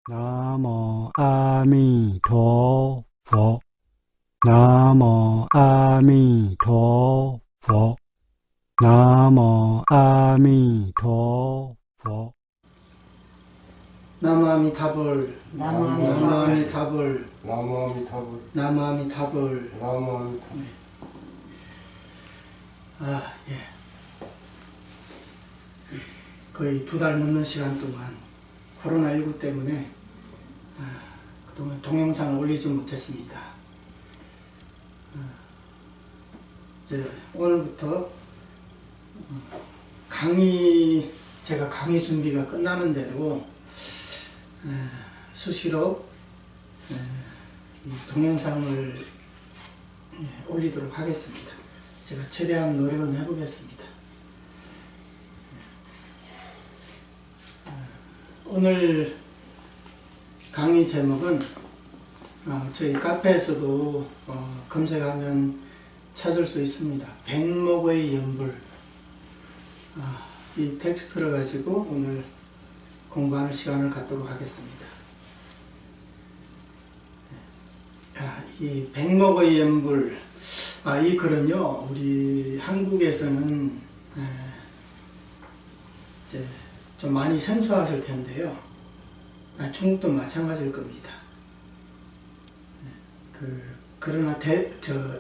나모 아미陀佛 나모 아미陀佛 나모 아미陀佛 나무아미타불 나무아미타불 나무아미타불 나무아미타불 나무아미타불. 예. 거의 2달 넘는 시간 동안 코로나19 때문에 그동안 동영상을 올리지 못했습니다. 이제 오늘부터 제가 강의 준비가 끝나는 대로 수시로 이 동영상을 올리도록 하겠습니다. 제가 최대한 노력은 해보겠습니다. 오늘 강의 제목은 저희 카페에서도 검색하면 찾을 수 있습니다. 백목의 연불. 이 텍스트를 가지고 오늘 공부하는 시간을 갖도록 하겠습니다. 이 백목의 연불, 이 글은요, 우리 한국에서는 이제 좀 많이 생소하실 텐데요. 중국도 마찬가지일 겁니다. 그러나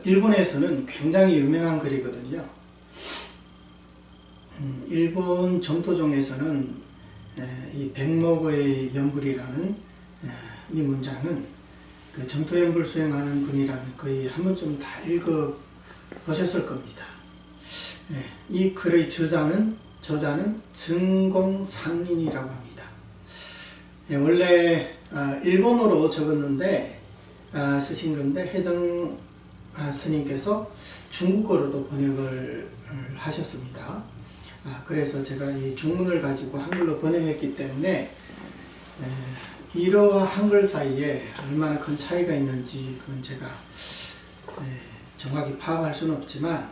일본에서는 굉장히 유명한 글이거든요. 일본 정토종에서는 이 백목의 연불이라는 이 문장은 그 정토연불 수행하는 분이라면 거의 한 번쯤 다 읽어 보셨을 겁니다. 이 글의 저자는 증공상인이라고 합니다. 원래 일본어로 적었는데 쓰신 건데 해정 스님께서 중국어로도 번역을 하셨습니다. 그래서 제가 이 중문을 가지고 한글로 번역했기 때문에 일어와 한글 사이에 얼마나 큰 차이가 있는지 그건 제가 정확히 파악할 수는 없지만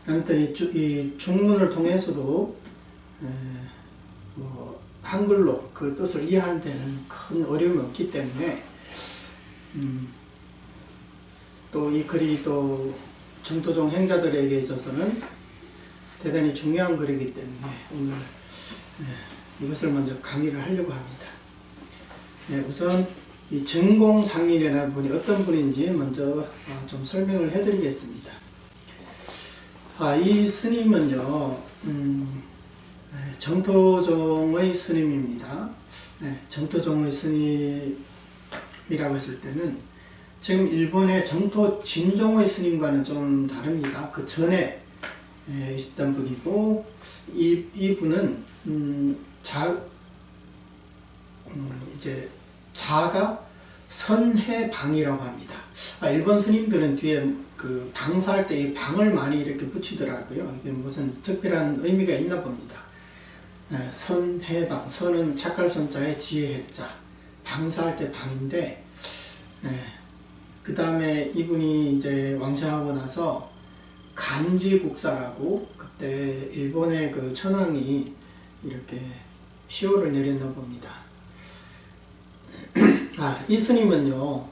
아무튼 이 중문을 통해서도 뭐 한글로 그 뜻을 이해하는 데는 큰 어려움이 없기 때문에 또 이 글이 또 정토종 행자들에게 있어서는 대단히 중요한 글이기 때문에 오늘 이것을 먼저 강의를 하려고 합니다. 우선 이 증공상인이라는 분이 어떤 분인지 먼저 좀 설명을 해드리겠습니다. 이 스님은요, 정토종의 스님입니다. 정토종의 스님이라고 했을 때는 지금 일본의 정토 진종의 스님과는 좀 다릅니다. 그 전에 있었던 분이고 이분은 이제 자가 선해방이라고 합니다. 일본 스님들은 뒤에 그 방사할 때 이 방을 많이 이렇게 붙이더라고요. 이게 무슨 특별한 의미가 있나 봅니다. 선해방, 선은 착할 선자에 지혜 해자, 방사할 때 방인데, 그 다음에 이분이 이제 왕생하고 나서 간지국사라고 그때 일본의 그 천황이 이렇게 시호를 내렸나 봅니다. 이 스님은요,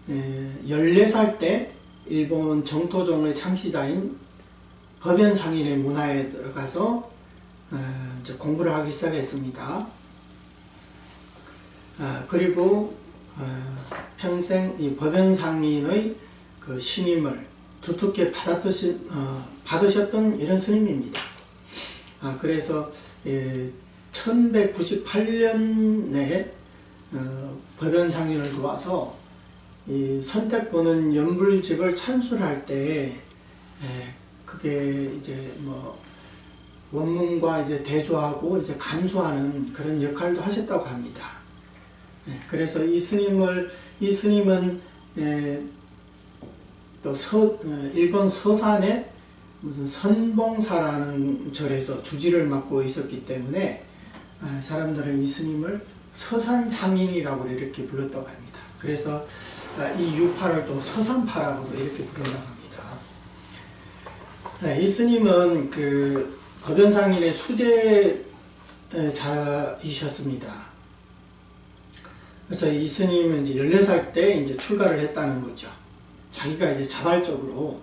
14살 때 일본 정토종의 창시자인 법연상인의 문화에 들어가서 이제 공부를 하기 시작했습니다. 그리고 평생 이 법연상인의 그 신임을 두텁게 받으셨던 이런 스님입니다. 그래서 1198년에 법연상인을 도와서 이 선택보는 연불집을 찬술할 때 그게 이제 뭐 원문과 이제 대조하고 이제 간수하는 그런 역할도 하셨다고 합니다. 그래서 이 스님은 또 일본 서산에 무슨 선봉사라는 절에서 주지를 맡고 있었기 때문에 사람들은 이 스님을 서산상인이라고 이렇게 불렀다고 합니다. 그래서 이 유파를 또 서산파라고도 이렇게 부른다고 합니다. 이 스님은 그 법연상인의 수제자이셨습니다. 그래서 이 스님은 이제 14살 때 이제 출가를 했다는 거죠. 자기가 이제 자발적으로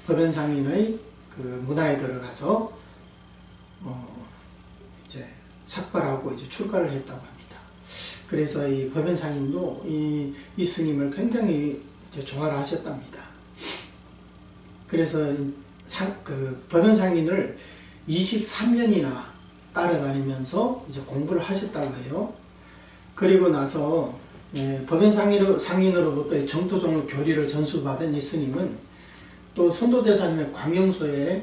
법연상인의 그 문화에 들어가서 이제 삭발하고 이제 출가를 했다고 합니다. 그래서 이 법연상인도 이 스님을 굉장히 이제 좋아를 하셨답니다. 그래서 그 법연상인을 23년이나 따라다니면서 이제 공부를 하셨다고 해요. 그리고 나서 법연상인으로부터 정토종의 교리를 전수받은 이 스님은 또 선도대사님의 광경소를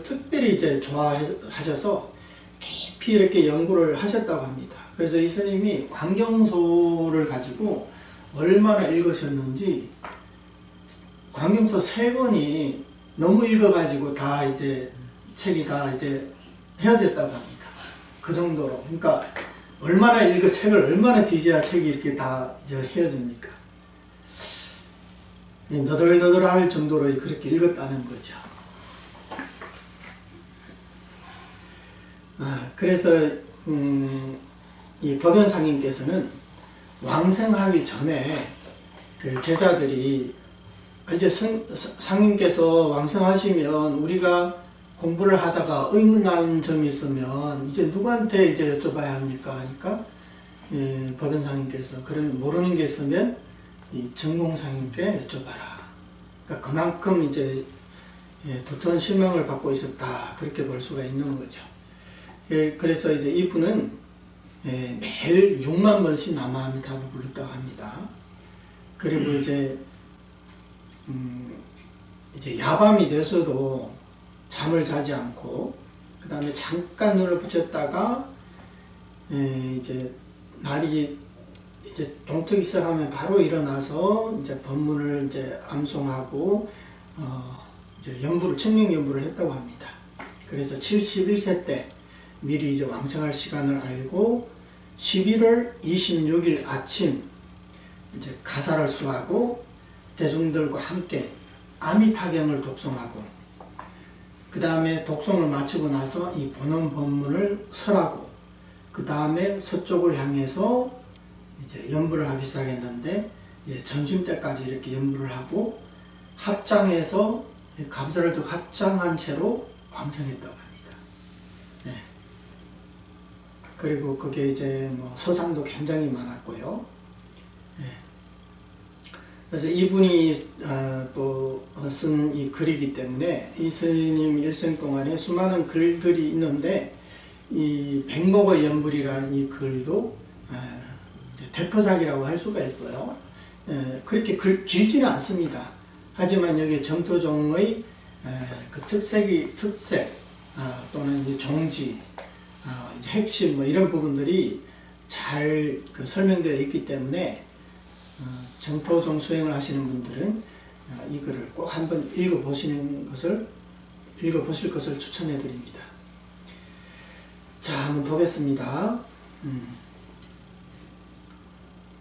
특별히 이제 좋아하셔서 깊이 이렇게 연구를 하셨다고 합니다. 그래서 이 스님이 광경소를 가지고 얼마나 읽으셨는지 광경소 3권이 너무 읽어가지고 다 이제 책이 다 이제 헤어졌다고 합니다. 그 정도로. 그러니까 얼마나 책을 얼마나 뒤져야 책이 이렇게 다 이제 헤어집니까? 너덜너덜할 정도로 그렇게 읽었다는 거죠. 그래서 이 법연상인께서는 왕생하기 전에 그 제자들이 이제 상인께서 왕생하시면 우리가 공부를 하다가 의문하는 점이 있으면 이제 누구한테 이제 여쭤봐야 합니까? 하니까 법연상인께서 그런 모르는 게 있으면 이 정공상인께 여쭤봐라. 그러니까 그만큼 이제 두터운 실망을 받고 있었다. 그렇게 볼 수가 있는 거죠. 그래서 이제 이분은 매일 6만 번씩 남아미타불을 불렀다고 합니다. 그리고 이제 야밤이 돼서도 잠을 자지 않고 그 다음에 잠깐 눈을 붙였다가 이제 날이 이제 동트기 시작하면 바로 일어나서 이제 법문을 이제 암송하고 이제 청명 연부를 했다고 합니다. 그래서 71세 때 미리 이제 왕생할 시간을 알고 11월 26일 아침 이제 가사를 수하고 대중들과 함께 아미타경을 독송하고 그 다음에 독송을 마치고 나서 이 본원 법문을 설하고 그 다음에 서쪽을 향해서 이제 연부를 하기 시작했는데 점심 때까지 이렇게 연부를 하고 합장해서 감사를 또 합장한 채로 왕생했다고 합니다. 네. 그리고 그게 이제 뭐 서상도 굉장히 많았고요. 네. 그래서 이분이 또 쓴 이 글이기 때문에 이 스님 일생 동안에 수많은 글들이 있는데 이 백목의 연불이라는 이 글도 이제 대표작이라고 할 수가 있어요. 그렇게 길지는 않습니다. 하지만 여기 정토종의 그 특색 또는 이제 종지, 이제 핵심 뭐 이런 부분들이 잘 그 설명되어 있기 때문에 정토종 수행을 하시는 분들은 이 글을 꼭 한번 읽어보실 것을 추천해 드립니다. 자, 한번 보겠습니다.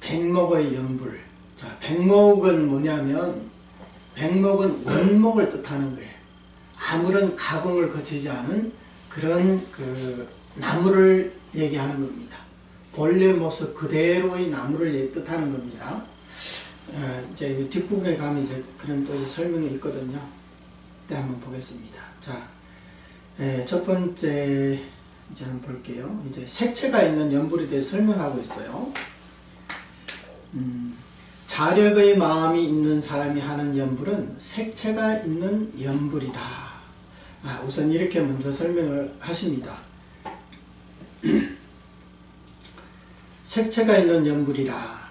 백목의 연불. 자, 백목은 뭐냐면 백목은 원목을 뜻하는 거예요. 아무런 가공을 거치지 않은 그런 그 나무를 얘기하는 겁니다. 본래 모습 그대로의 나무를 뜻하는 겁니다. 이제 뒷부분에 가면 이제 그런 또 설명이 있거든요. 그때 한번 보겠습니다. 자, 첫 번째 이제 한번 볼게요. 이제 색채가 있는 연불에 대해 설명하고 있어요. 자력의 마음이 있는 사람이 하는 연불은 색채가 있는 연불이다. 우선 이렇게 먼저 설명을 하십니다. 색채가 있는 연불이라.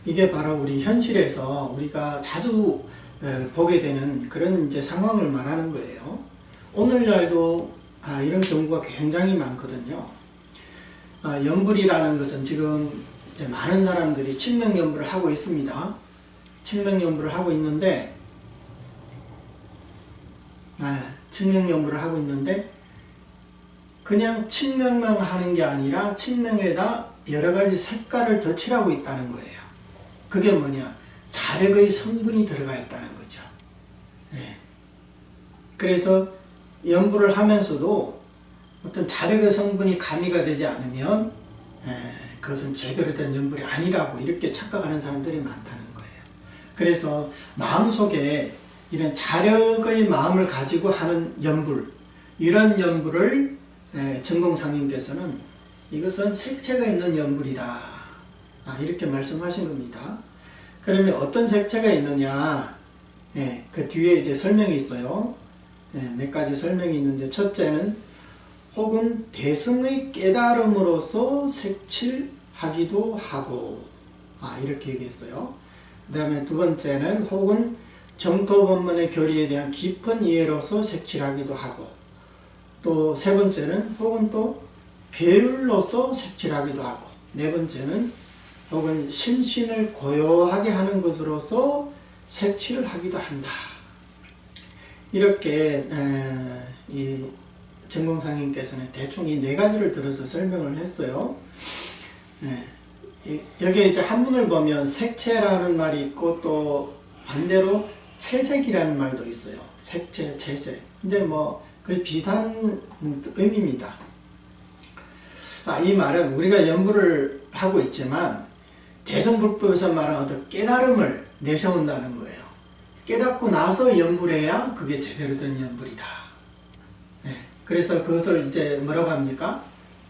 이게 바로 우리 현실에서 우리가 자주 보게 되는 그런 이제 상황을 말하는 거예요. 오늘날도 이런 경우가 굉장히 많거든요. 연불이라는 것은 지금 이제 많은 사람들이 칠명연불을 하고 있습니다. 칠명연불을 하고 있는데, 칠명연불을 하고 있는데, 그냥 칠명만 하는 게 아니라 칠명에다 여러 가지 색깔을 덧칠하고 있다는 거예요. 그게 뭐냐? 자력의 성분이 들어가 있다는 거죠. 그래서 연불을 하면서도 어떤 자력의 성분이 가미가 되지 않으면 그것은 제대로 된 연불이 아니라고 이렇게 착각하는 사람들이 많다는 거예요. 그래서 마음속에 이런 자력의 마음을 가지고 하는 연불, 이런 연불을 전공상님께서는 이것은 색채가 있는 연불이다, 이렇게 말씀하신 겁니다. 그러면 어떤 색채가 있느냐, 그 뒤에 이제 설명이 있어요. 몇 가지 설명이 있는데, 첫째는 혹은 대승의 깨달음으로써 색칠하기도 하고, 이렇게 얘기했어요. 그 다음에 두 번째는 혹은 정토법문의 교리에 대한 깊은 이해로서 색칠하기도 하고, 또 세 번째는 혹은 또 계율로서 색칠하기도 하고, 네 번째는 혹은 심신을 고요하게 하는 것으로서 색칠을 하기도 한다. 이렇게 이 전공상님께서는 대충 이 네 가지를 들어서 설명을 했어요. 여기에 이제 한문을 보면 색채라는 말이 있고, 또 반대로 채색이라는 말도 있어요. 색채, 채색. 근데 뭐 거의 비슷한 의미입니다. 이 말은 우리가 연불을 하고 있지만 대성불법에서 말하는 어떤 깨달음을 내세운다는 거예요. 깨닫고 나서 연불해야 그게 제대로 된 연불이다. 그래서 그것을 이제 뭐라고 합니까?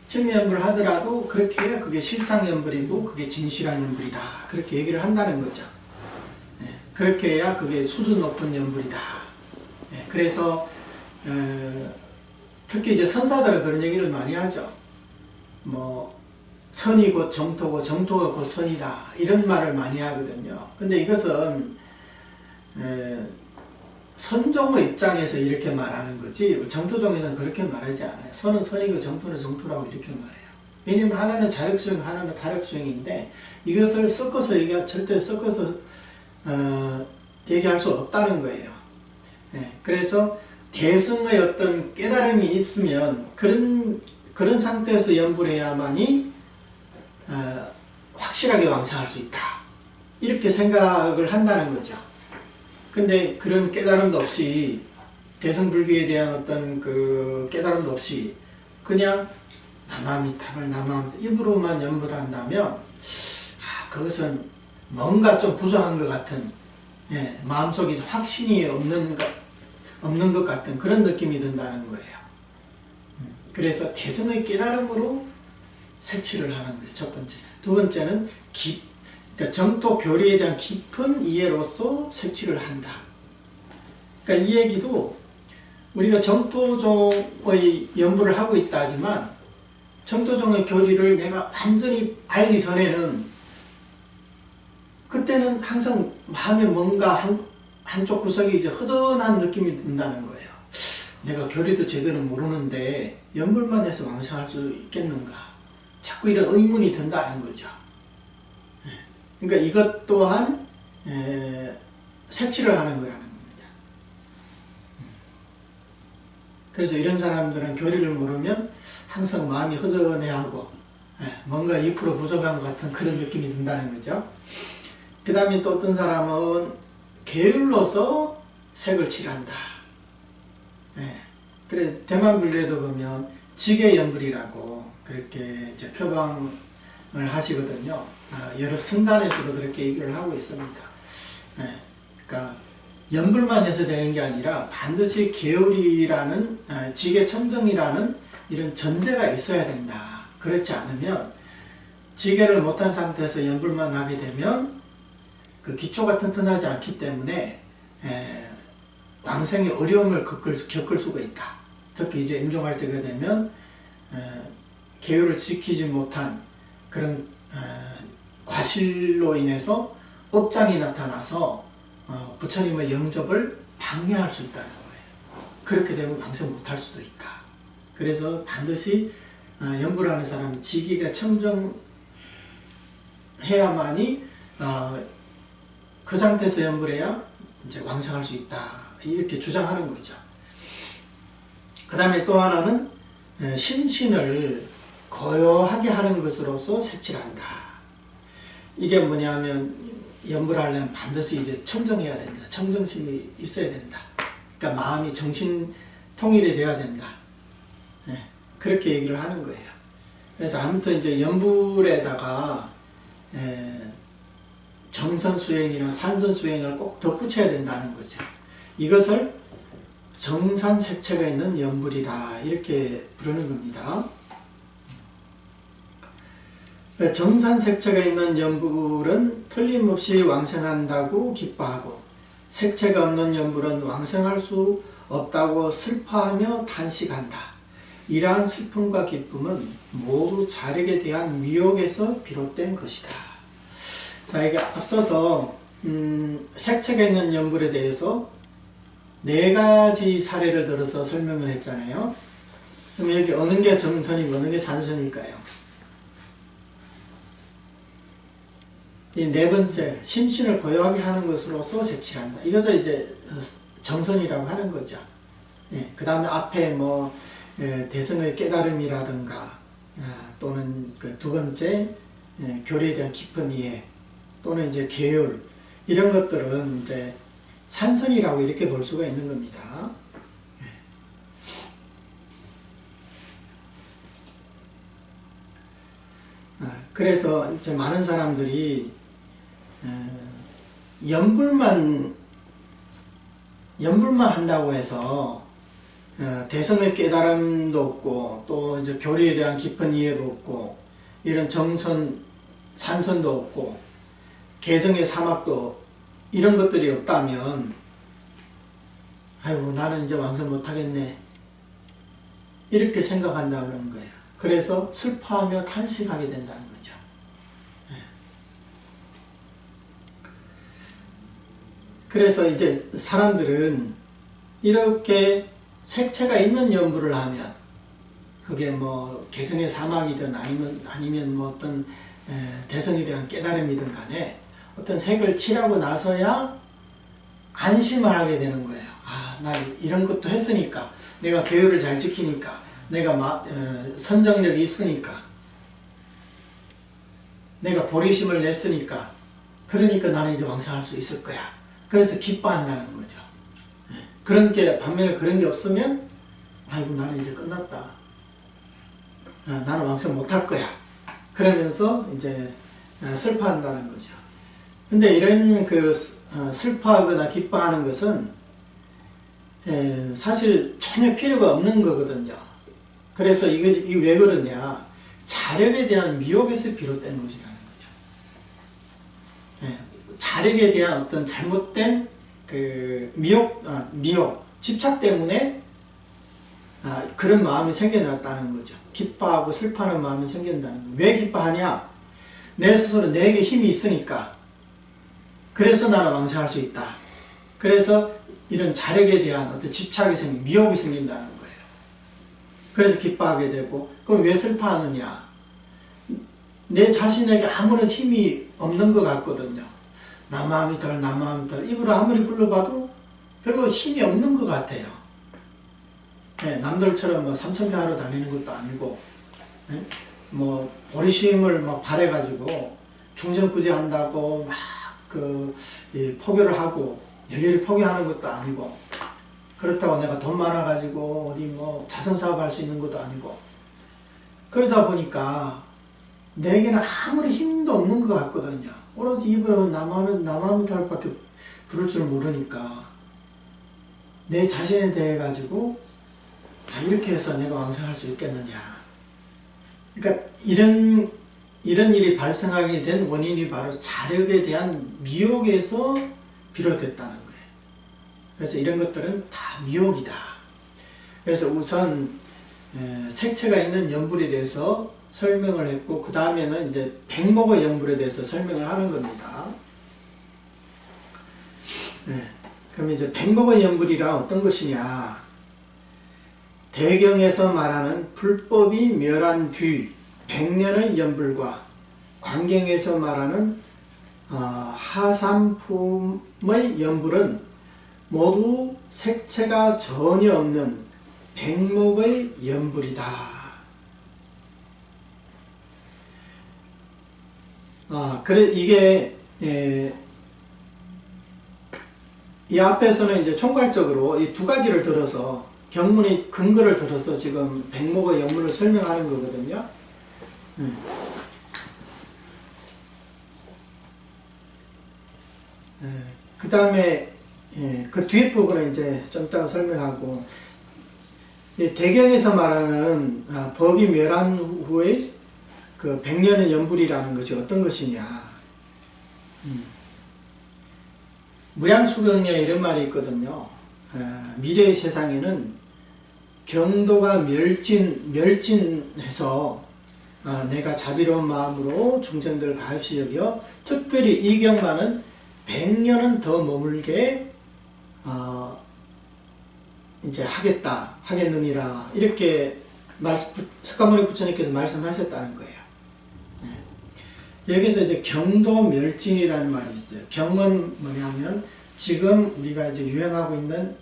층면연불을 하더라도 그렇게 해야 그게 실상연불이고 그게 진실한 연불이다, 그렇게 얘기를 한다는 거죠. 그렇게 해야 그게 수준 높은 연불이다. 그래서 특히 이제 선사들은 그런 얘기를 많이 하죠. 뭐 선이 곧 정토고 정토가 곧 선이다, 이런 말을 많이 하거든요. 근데 이것은 선종의 입장에서 이렇게 말하는 거지, 정토종에서는 그렇게 말하지 않아요. 선은 선이고 정토는 정토라고 이렇게 말해요. 왜냐면 하나는 자력수행, 하나는 타력수행인데 이것을 섞어서 절대 섞어서 얘기할 수 없다는 거예요. 그래서 대승의 어떤 깨달음이 있으면 그런 상태에서 연불해야만이 확실하게 왕성할 수 있다, 이렇게 생각을 한다는 거죠. 근데 그런 깨달음도 없이, 대승불교에 대한 어떤 그 깨달음도 없이 그냥 남아미타불 남아미타 입으로만 연불한다면 그것은 뭔가 좀 부족한 것 같은, 마음속에 확신이 없는 것 같은 그런 느낌이 든다는 거예요. 그래서 대승의 깨달음으로 색칠을 하는 거예요, 첫 번째는. 두 번째는 그러니까 정토 교리에 대한 깊은 이해로서 색칠을 한다. 그러니까 이 얘기도 우리가 정토종의 연불을 하고 있다 하지만 정토종의 교리를 내가 완전히 알기 전에는, 그때는 항상 마음에 뭔가 한쪽 구석이 이제 허전한 느낌이 든다는 거예요. 내가 교리도 제대로 모르는데 연불만 해서 왕성할 수 있겠는가, 자꾸 이런 의문이 든다는 거죠. 그러니까 이것 또한 색칠을 하는 거라는 겁니다. 그래서 이런 사람들은 교리를 모르면 항상 마음이 허전해하고 뭔가 2% 부족한 것 같은 그런 느낌이 든다는 거죠. 그 다음에 또 어떤 사람은 계율로서 색을 칠한다. 그래 대만 불교에도 보면 지계연불이라고 그렇게 이제 표방을 하시거든요. 여러 승단에서도 그렇게 얘기를 하고 있습니다. 그러니까 연불만 해서 되는 게 아니라 반드시 계율이라는 지계청정이라는 이런 전제가 있어야 된다. 그렇지 않으면 지계를 못한 상태에서 연불만 하게 되면 그 기초가 튼튼하지 않기 때문에 왕생의 어려움을 겪을 수가 있다. 특히 이제 임종할 때가 되면 계율을 지키지 못한 그런 과실로 인해서 업장이 나타나서 부처님의 영접을 방해할 수 있다는 거예요. 그렇게 되면 왕생 못할 수도 있다. 그래서 반드시 연불하는 사람은 지기가 청정해야만이 그 상태에서 연불해야 이제 왕성할 수 있다, 이렇게 주장하는 거죠. 그 다음에 또 하나는 심신을 고요하게 하는 것으로서 색칠한다. 이게 뭐냐면 연불하려면 반드시 이제 청정해야 된다. 청정심이 있어야 된다. 그러니까 마음이 정신 통일이 돼야 된다. 그렇게 얘기를 하는 거예요. 그래서 아무튼 이제 연불에다가 정선수행이나 산선수행을 꼭 덧붙여야 된다는 거죠. 이것을 정산색채가 있는 연불이다 이렇게 부르는 겁니다. 정산색채가 있는 연불은 틀림없이 왕생한다고 기뻐하고 색채가 없는 연불은 왕생할 수 없다고 슬퍼하며 탄식한다. 이러한 슬픔과 기쁨은 모두 자력에 대한 미혹에서 비롯된 것이다. 자, 이게 앞서서 색채가 있는 연불에 대해서 4가지 사례를 들어서 설명을 했잖아요. 그럼 여기 어느 게 정선이고 어느 게 산선일까요? 이 4번째, 심신을 고요하게 하는 것으로서 색칠한다. 이것을 이제 정선이라고 하는 거죠. 그 다음에 앞에 뭐 대성의 깨달음이라든가 또는 그 2번째 교리에 대한 깊은 이해 또는 이제 계율 이런 것들은 이제 산선이라고 이렇게 볼 수가 있는 겁니다. 그래서 이제 많은 사람들이 연불만 한다고 해서 대성의 깨달음도 없고 또 이제 교리에 대한 깊은 이해도 없고 이런 정선, 산선도 없고 개성의 사막도 이런 것들이 없다면 아이고 나는 이제 왕성 못하겠네 이렇게 생각한다는 거예요. 그래서 슬퍼하며 탄식하게 된다는 거죠. 그래서 이제 사람들은 이렇게 색채가 있는 연불을 하면 그게 뭐 개성의 사막이든 아니면 뭐 어떤 대성에 대한 깨달음이든 간에 어떤 색을 칠하고 나서야 안심을 하게 되는 거예요. 아, 나 이런 것도 했으니까 내가 계율을 잘 지키니까 내가 선정력이 있으니까 내가 보리심을 냈으니까 그러니까 나는 이제 왕성할 수 있을 거야. 그래서 기뻐한다는 거죠. 반면에 그런 게 없으면 아이고 나는 이제 끝났다. 나는 왕성 못할 거야. 그러면서 이제 슬퍼한다는 거죠. 근데 이런 슬퍼하거나 기뻐하는 것은 사실 전혀 필요가 없는 거거든요. 그래서 이게 왜 그러냐? 자력에 대한 미혹에서 비롯된 것이라는 거죠. 자력에 대한 어떤 잘못된 미혹, 집착 때문에 그런 마음이 생겨났다는 거죠. 기뻐하고 슬퍼하는 마음이 생긴다는 거예요. 왜 기뻐하냐? 내 스스로 내게 힘이 있으니까. 그래서 나는 왕성할 수 있다. 그래서 이런 자력에 대한 어떤 집착이 미혹이 생긴다는 거예요. 그래서 기뻐하게 되고, 그럼 왜 슬퍼하느냐? 내 자신에게 아무런 힘이 없는 것 같거든요. 나 마음이 덜, 나 마음이 덜. 입으로 아무리 불러봐도 별로 힘이 없는 것 같아요. 남들처럼 뭐 삼천배 하러 다니는 것도 아니고, 뭐, 보리심을 막 발해가지고, 중전구제한다고 막 포교를 하고, 열렬히 포기하는 것도 아니고, 그렇다고 내가 돈 많아가지고 어디 뭐 자선사업 할 수 있는 것도 아니고, 그러다 보니까 내게는 아무리 힘도 없는 것 같거든요. 오로지 입으로 나만 탈밖에 부를 줄 모르니까 내 자신에 대해 가지고 이렇게 해서 내가 왕성할 수 있겠느냐. 그러니까 이런 일이 발생하게 된 원인이 바로 자력에 대한 미혹에서 비롯됐다는 거예요. 그래서 이런 것들은 다 미혹이다. 그래서 우선 색채가 있는 연불에 대해서 설명을 했고, 그 다음에는 이제 백목의 연불에 대해서 설명을 하는 겁니다. 그럼 이제 백목의 연불이란 어떤 것이냐? 대경에서 말하는 불법이 멸한 뒤 100년의 연불과 관경에서 말하는 하삼품의 연불은 모두 색채가 전혀 없는 백목의 연불이다. 그래, 이게, 이 앞에서는 이제 총괄적으로 이 2가지를 들어서, 경문의 근거를 들어서 지금 백목의 연문을 설명하는 거거든요. 그 다음에 그 뒤에 부분은 이제 좀 이따가 설명하고, 대경에서 말하는 법이 멸한 후에 그 100년의 연불이라는 것이 어떤 것이냐. 무량수경에 이런 말이 있거든요. 미래의 세상에는 경도가 멸진해서 내가 자비로운 마음으로 중생들을 가엾이 여겨 특별히 이 경만은 100년은 더 머물게 이제 하겠느니라, 이렇게 석가모니 부처님께서 말씀하셨다는 거예요. 여기서 이제 경도 멸진이라는 말이 있어요. 경은 뭐냐면 지금 우리가 이제 유행하고 있는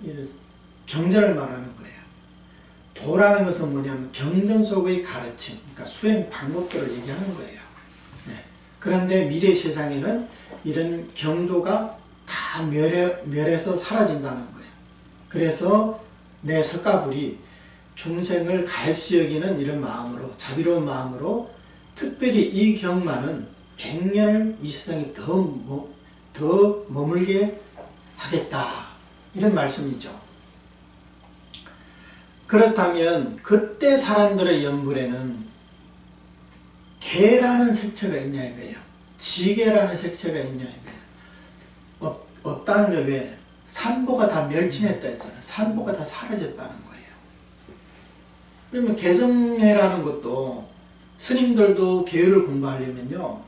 경전을 말하는 거예요. 도라는 것은 뭐냐면 경전 속의 가르침, 그러니까 수행 방법들을 얘기하는 거예요. 그런데 미래 세상에는 이런 경도가 다 멸해서 사라진다는 거예요. 그래서 내 석가불이 중생을 가엾이 여기는 이런 마음으로, 자비로운 마음으로 특별히 이 경만은 100년을 이 세상에 더 머물게 하겠다, 이런 말씀이죠. 그렇다면 그때 사람들의 연불에는 개라는 색채가 있냐 이거예요. 지게라는 색채가 있냐 이거예요. 없다는 게 왜? 산보가 다 멸진했다 했잖아요. 산보가 다 사라졌다는 거예요. 그러면 개성해라는 것도, 스님들도 계율을 공부하려면요,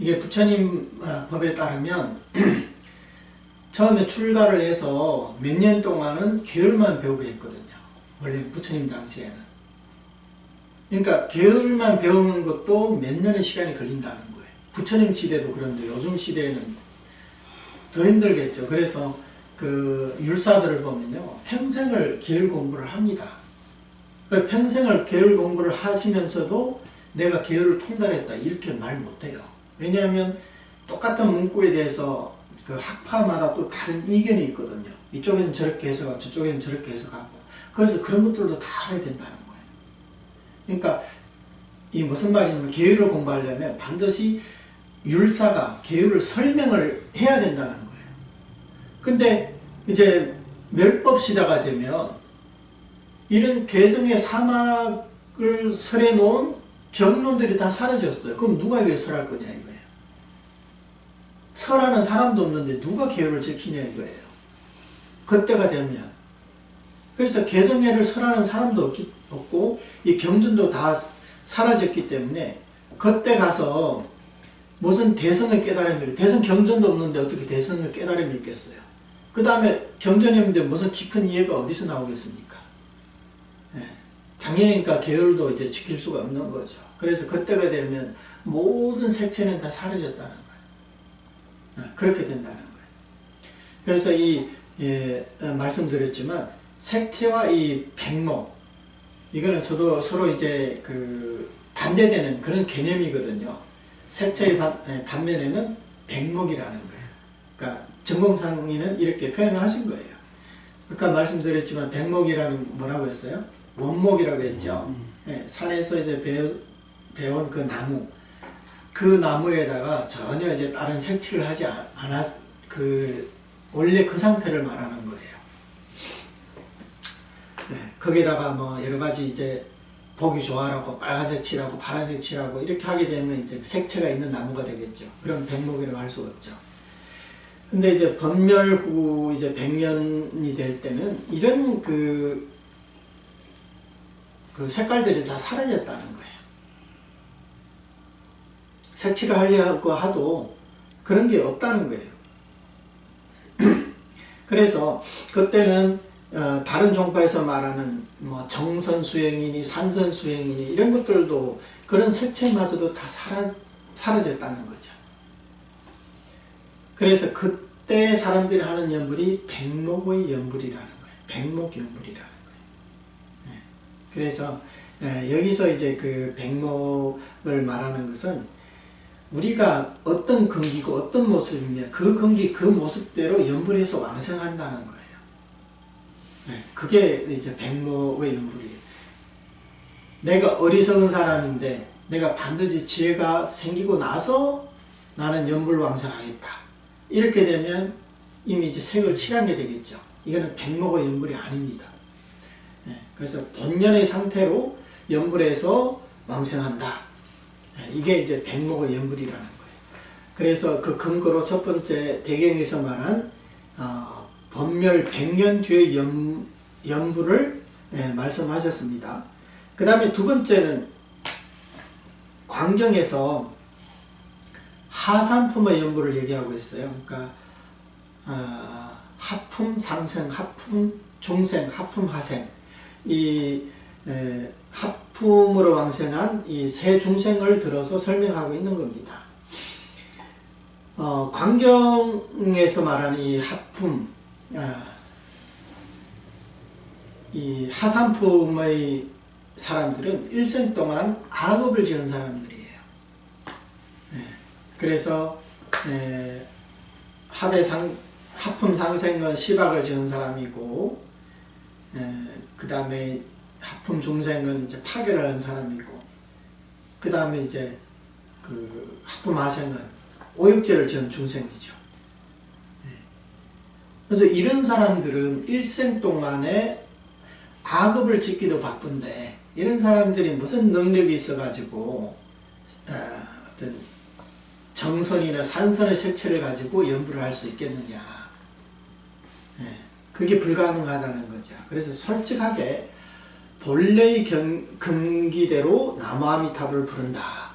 이게 부처님 법에 따르면 처음에 출가를 해서 몇 년 동안은 계율만 배우고 했거든요. 원래 부처님 당시에는. 그러니까 계율만 배우는 것도 몇 년의 시간이 걸린다는 거예요. 부처님 시대도 그런데 요즘 시대에는 더 힘들겠죠. 그래서 그 율사들을 보면요, 평생을 계율 공부를 합니다. 평생을 계율 공부를 하시면서도 내가 계율을 통달했다, 이렇게 말 못해요. 왜냐하면 똑같은 문구에 대해서 그 학파마다 또 다른 이견이 있거든요. 이쪽에는 저렇게 해석하고 저쪽에는 저렇게 해석하고. 그래서 그런 것들도 다 알아야 된다는 거예요. 그러니까 이 무슨 말이냐면, 계율을 공부하려면 반드시 율사가 계율을 설명을 해야 된다는 거예요. 근데 이제 멸법 시대가 되면 이런 개성의 사막을 설해 놓은 경론들이 다 사라졌어요. 그럼 누가 이걸 설할 거냐 이거예요. 설하는 사람도 없는데 누가 계율을 지키냐 이거예요. 그때가 되면. 그래서 개성회를 설하는 사람도 없고 이 경전도 다 사라졌기 때문에 그때 가서 무슨 대성의 깨달음이, 대성 경전도 없는데 어떻게 대성의 깨달음이 있겠어요. 그 다음에 경전이 없는데 무슨 깊은 이해가 어디서 나오겠습니까? 당연히 그러니까 계율도 이제 지킬 수가 없는 거죠. 그래서 그때가 되면 모든 색채는 다 사라졌다는 거예요. 그렇게 된다는 거예요. 그래서 말씀드렸지만 색채와 이 백목, 이거는 서로 이제 그 반대되는 그런 개념이거든요. 색채의 반면에는 백목이라는 거예요. 그러니까 전공상의는 이렇게 표현을 하신 거예요. 아까 말씀드렸지만 백목이라는 뭐라고 했어요? 원목이라고 했죠. 산에서 이제 배운 그 나무, 그 나무에다가 전혀 이제 다른 색칠을 하지 원래 그 상태를 말하는 거예요. 거기다가 뭐 여러 가지 이제 보기 좋아라고 빨간색 칠하고 파란색 칠하고 이렇게 하게 되면 이제 색채가 있는 나무가 되겠죠. 그럼 백목이라고 할 수가 없죠. 근데 이제 법멸 후 이제 100년이 될 때는 이런 그 색깔들이 다 사라졌다는 거예요. 색칠을 하려고 하도 그런 게 없다는 거예요. 그래서 그때는 다른 종파에서 말하는 뭐 정선수행이니 산선수행이니 이런 것들도 그런 색채마저도 다 사라졌다는 거죠. 그래서 그때 사람들이 하는 연불이 백목의 연불이라는 거예요. 백목연불이라는 거예요. 그래서 여기서 이제 그 백목을 말하는 것은 우리가 어떤 근기고 어떤 모습이냐, 그 근기 그 모습대로 연불해서 왕성한다는 거예요. 그게 이제 백목의 연불이에요. 내가 어리석은 사람인데 내가 반드시 지혜가 생기고 나서 나는 연불왕생하겠다. 이렇게 되면 이미 이제 색을 칠한 게 되겠죠. 이거는 백목의 연불이 아닙니다. 그래서 본연의 상태로 연불해서 왕생한다. 이게 이제 백목의 연불이라는 거예요. 그래서 그 근거로 첫 번째 대경에서 말한 법멸 100년 뒤의 연불을 말씀하셨습니다. 그 다음에 두 번째는 광경에서 하산품의 연불을 얘기하고 있어요. 그러니까 하품 상생, 하품 중생, 하품 하생. 이 하품으로 왕생한 이 세 중생을 들어서 설명하고 있는 겁니다. 광경에서 말하는 이 하품, 이 하산품의 사람들은 일생 동안 악업을 지은 사람들이에요. 그래서 하품 상생은 시박을 지은 사람이고, 그 다음에 하품 중생은 이제 파괴를 한 사람이고, 그 다음에 이제 그 하품 하생은 오욕죄를 지은 중생이죠. 그래서 이런 사람들은 일생 동안에 악업을 짓기도 바쁜데, 이런 사람들이 무슨 능력이 있어가지고 어떤 정선이나 산선의 색채를 가지고 연불을 할 수 있겠느냐. 그게 불가능하다는 거죠. 그래서 솔직하게 본래의 금기대로 나무아미타불을 부른다.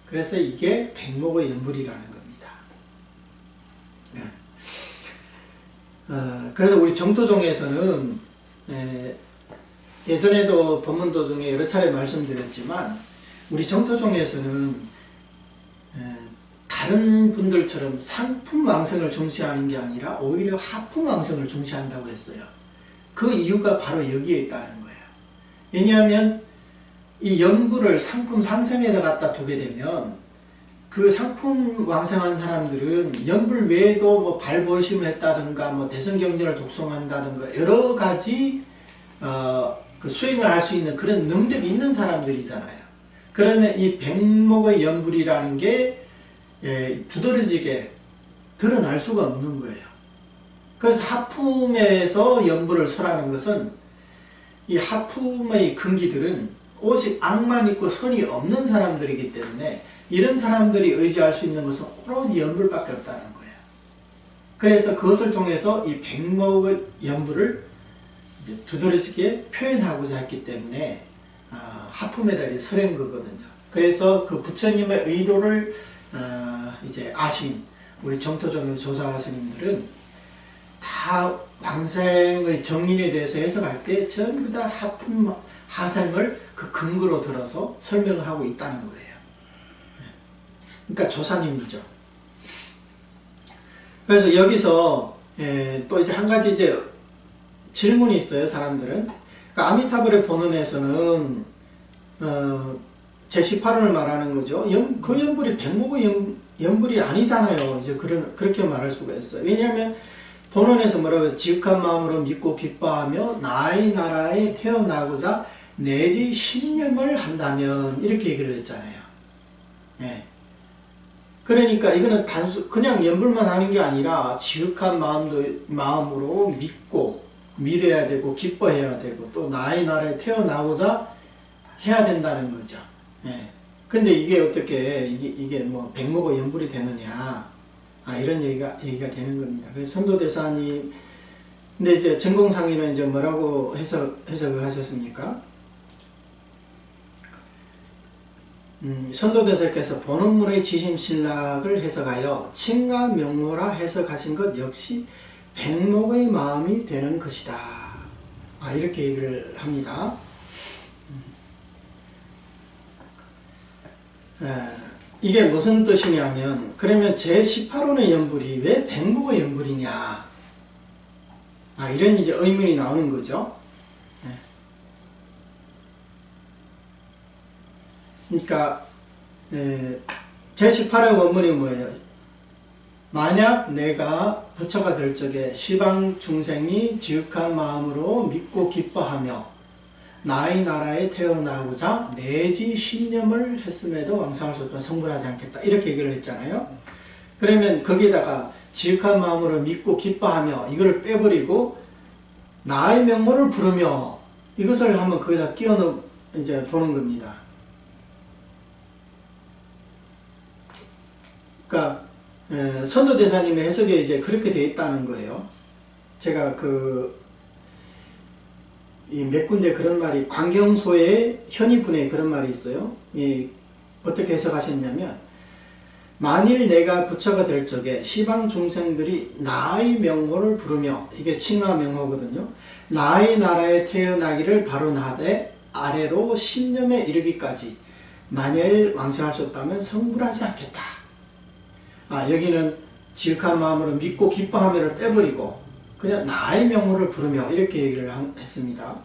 그래서 이게 백목의 연불이라는 겁니다. 그래서 우리 정토종에서는 예전에도 법문도중에 여러 차례 말씀드렸지만, 우리 정토종에서는 다른 분들처럼 상품왕생을 중시하는 게 아니라 오히려 하품왕생을 중시한다고 했어요. 그 이유가 바로 여기에 있다는 거예요. 왜냐하면 이 연불을 상품 상생에다 갖다 두게 되면 그 상품 왕생한 사람들은 연불 외에도 뭐 발보심을 했다든가 뭐 대성경전을 독송한다든가 여러 가지 그 수행을 할 수 있는 그런 능력이 있는 사람들이잖아요. 그러면 이 백목의 연불이라는 게 두드러지게 드러날 수가 없는 거예요. 그래서 하품에서 연불을 설하는 것은 이 하품의 근기들은 오직 악만 있고 선이 없는 사람들이기 때문에 이런 사람들이 의지할 수 있는 것은 오로지 연불밖에 없다는 거예요. 그래서 그것을 통해서 이 백목의 연불을 이제 두드러지게 표현하고자 했기 때문에 하품에다 설한 거거든요. 그래서 그 부처님의 의도를 이제 아신 우리 정토종의 조사 스님들은 다 왕생의 정인에 대해서 해석할 때 전부 다 하품 하생을 그 근거로 들어서 설명을 하고 있다는 거예요. 그러니까 조사님이죠. 그래서 여기서 또 이제 한 가지 이제 질문이 있어요. 사람들은. 그러니까 아미타불의 본원에서는 제18원을 말하는 거죠. 그 연불이 백목의 연불이 아니잖아요. 이제 그렇게 말할 수가 있어요. 왜냐하면 본원에서 뭐라고 해요? 지극한 마음으로 믿고 기뻐하며 나의 나라에 태어나고자 내지 신념을 한다면 이렇게 얘기를 했잖아요. 그러니까 이거는 그냥 연불만 하는 게 아니라 지극한 마음으로 믿고 믿어야 되고 기뻐해야 되고 또 나의 나라에 태어나고자 해야 된다는 거죠. 근데 이게 어떻게 이게 뭐 백목의 연불이 되느냐, 이런 얘기가 되는 겁니다. 그래서 선도대사님, 근데 이제 전공상의는 이제 뭐라고 해석을 하셨습니까? 선도대사께서 본원문의 지심신락을 해석하여 칭과 명모라 해석하신 것 역시 백목의 마음이 되는 것이다. 이렇게 얘기를 합니다. 이게 무슨 뜻이냐면, 그러면 제18원의 연불이 왜 백목의 연불이냐, 이런 이제 의문이 나오는 거죠. 그러니까 제18의 원문이 뭐예요? 만약 내가 부처가 될 적에 시방 중생이 지극한 마음으로 믿고 기뻐하며 나의 나라에 태어나고자 내지 신념을 했음에도 왕성할 수 없다. 성불하지 않겠다. 이렇게 얘기를 했잖아요. 그러면 거기에다가 지극한 마음으로 믿고 기뻐하며 이거를 빼버리고 나의 명모를 부르며 이것을 한번 거기다 끼워 이제 보는 겁니다. 그러니까 선도대사님의 해석에 이제 그렇게 되어 있다는 거예요. 제가 이 몇 군데 그런 말이 광경소의 현희분에 그런 말이 있어요. 어떻게 해석하셨냐면 만일 내가 부처가 될 적에 시방 중생들이 나의 명호를 부르며 이게 칭화 명호거든요. 나의 나라에 태어나기를 바로나되 아래로 신념에 이르기까지 만일 왕생할 수 없다면 성불하지 않겠다. 여기는 지극한 마음으로 믿고 기뻐하며를 빼버리고 그냥 나의 명호를 부르며 이렇게 얘기를 했습니다.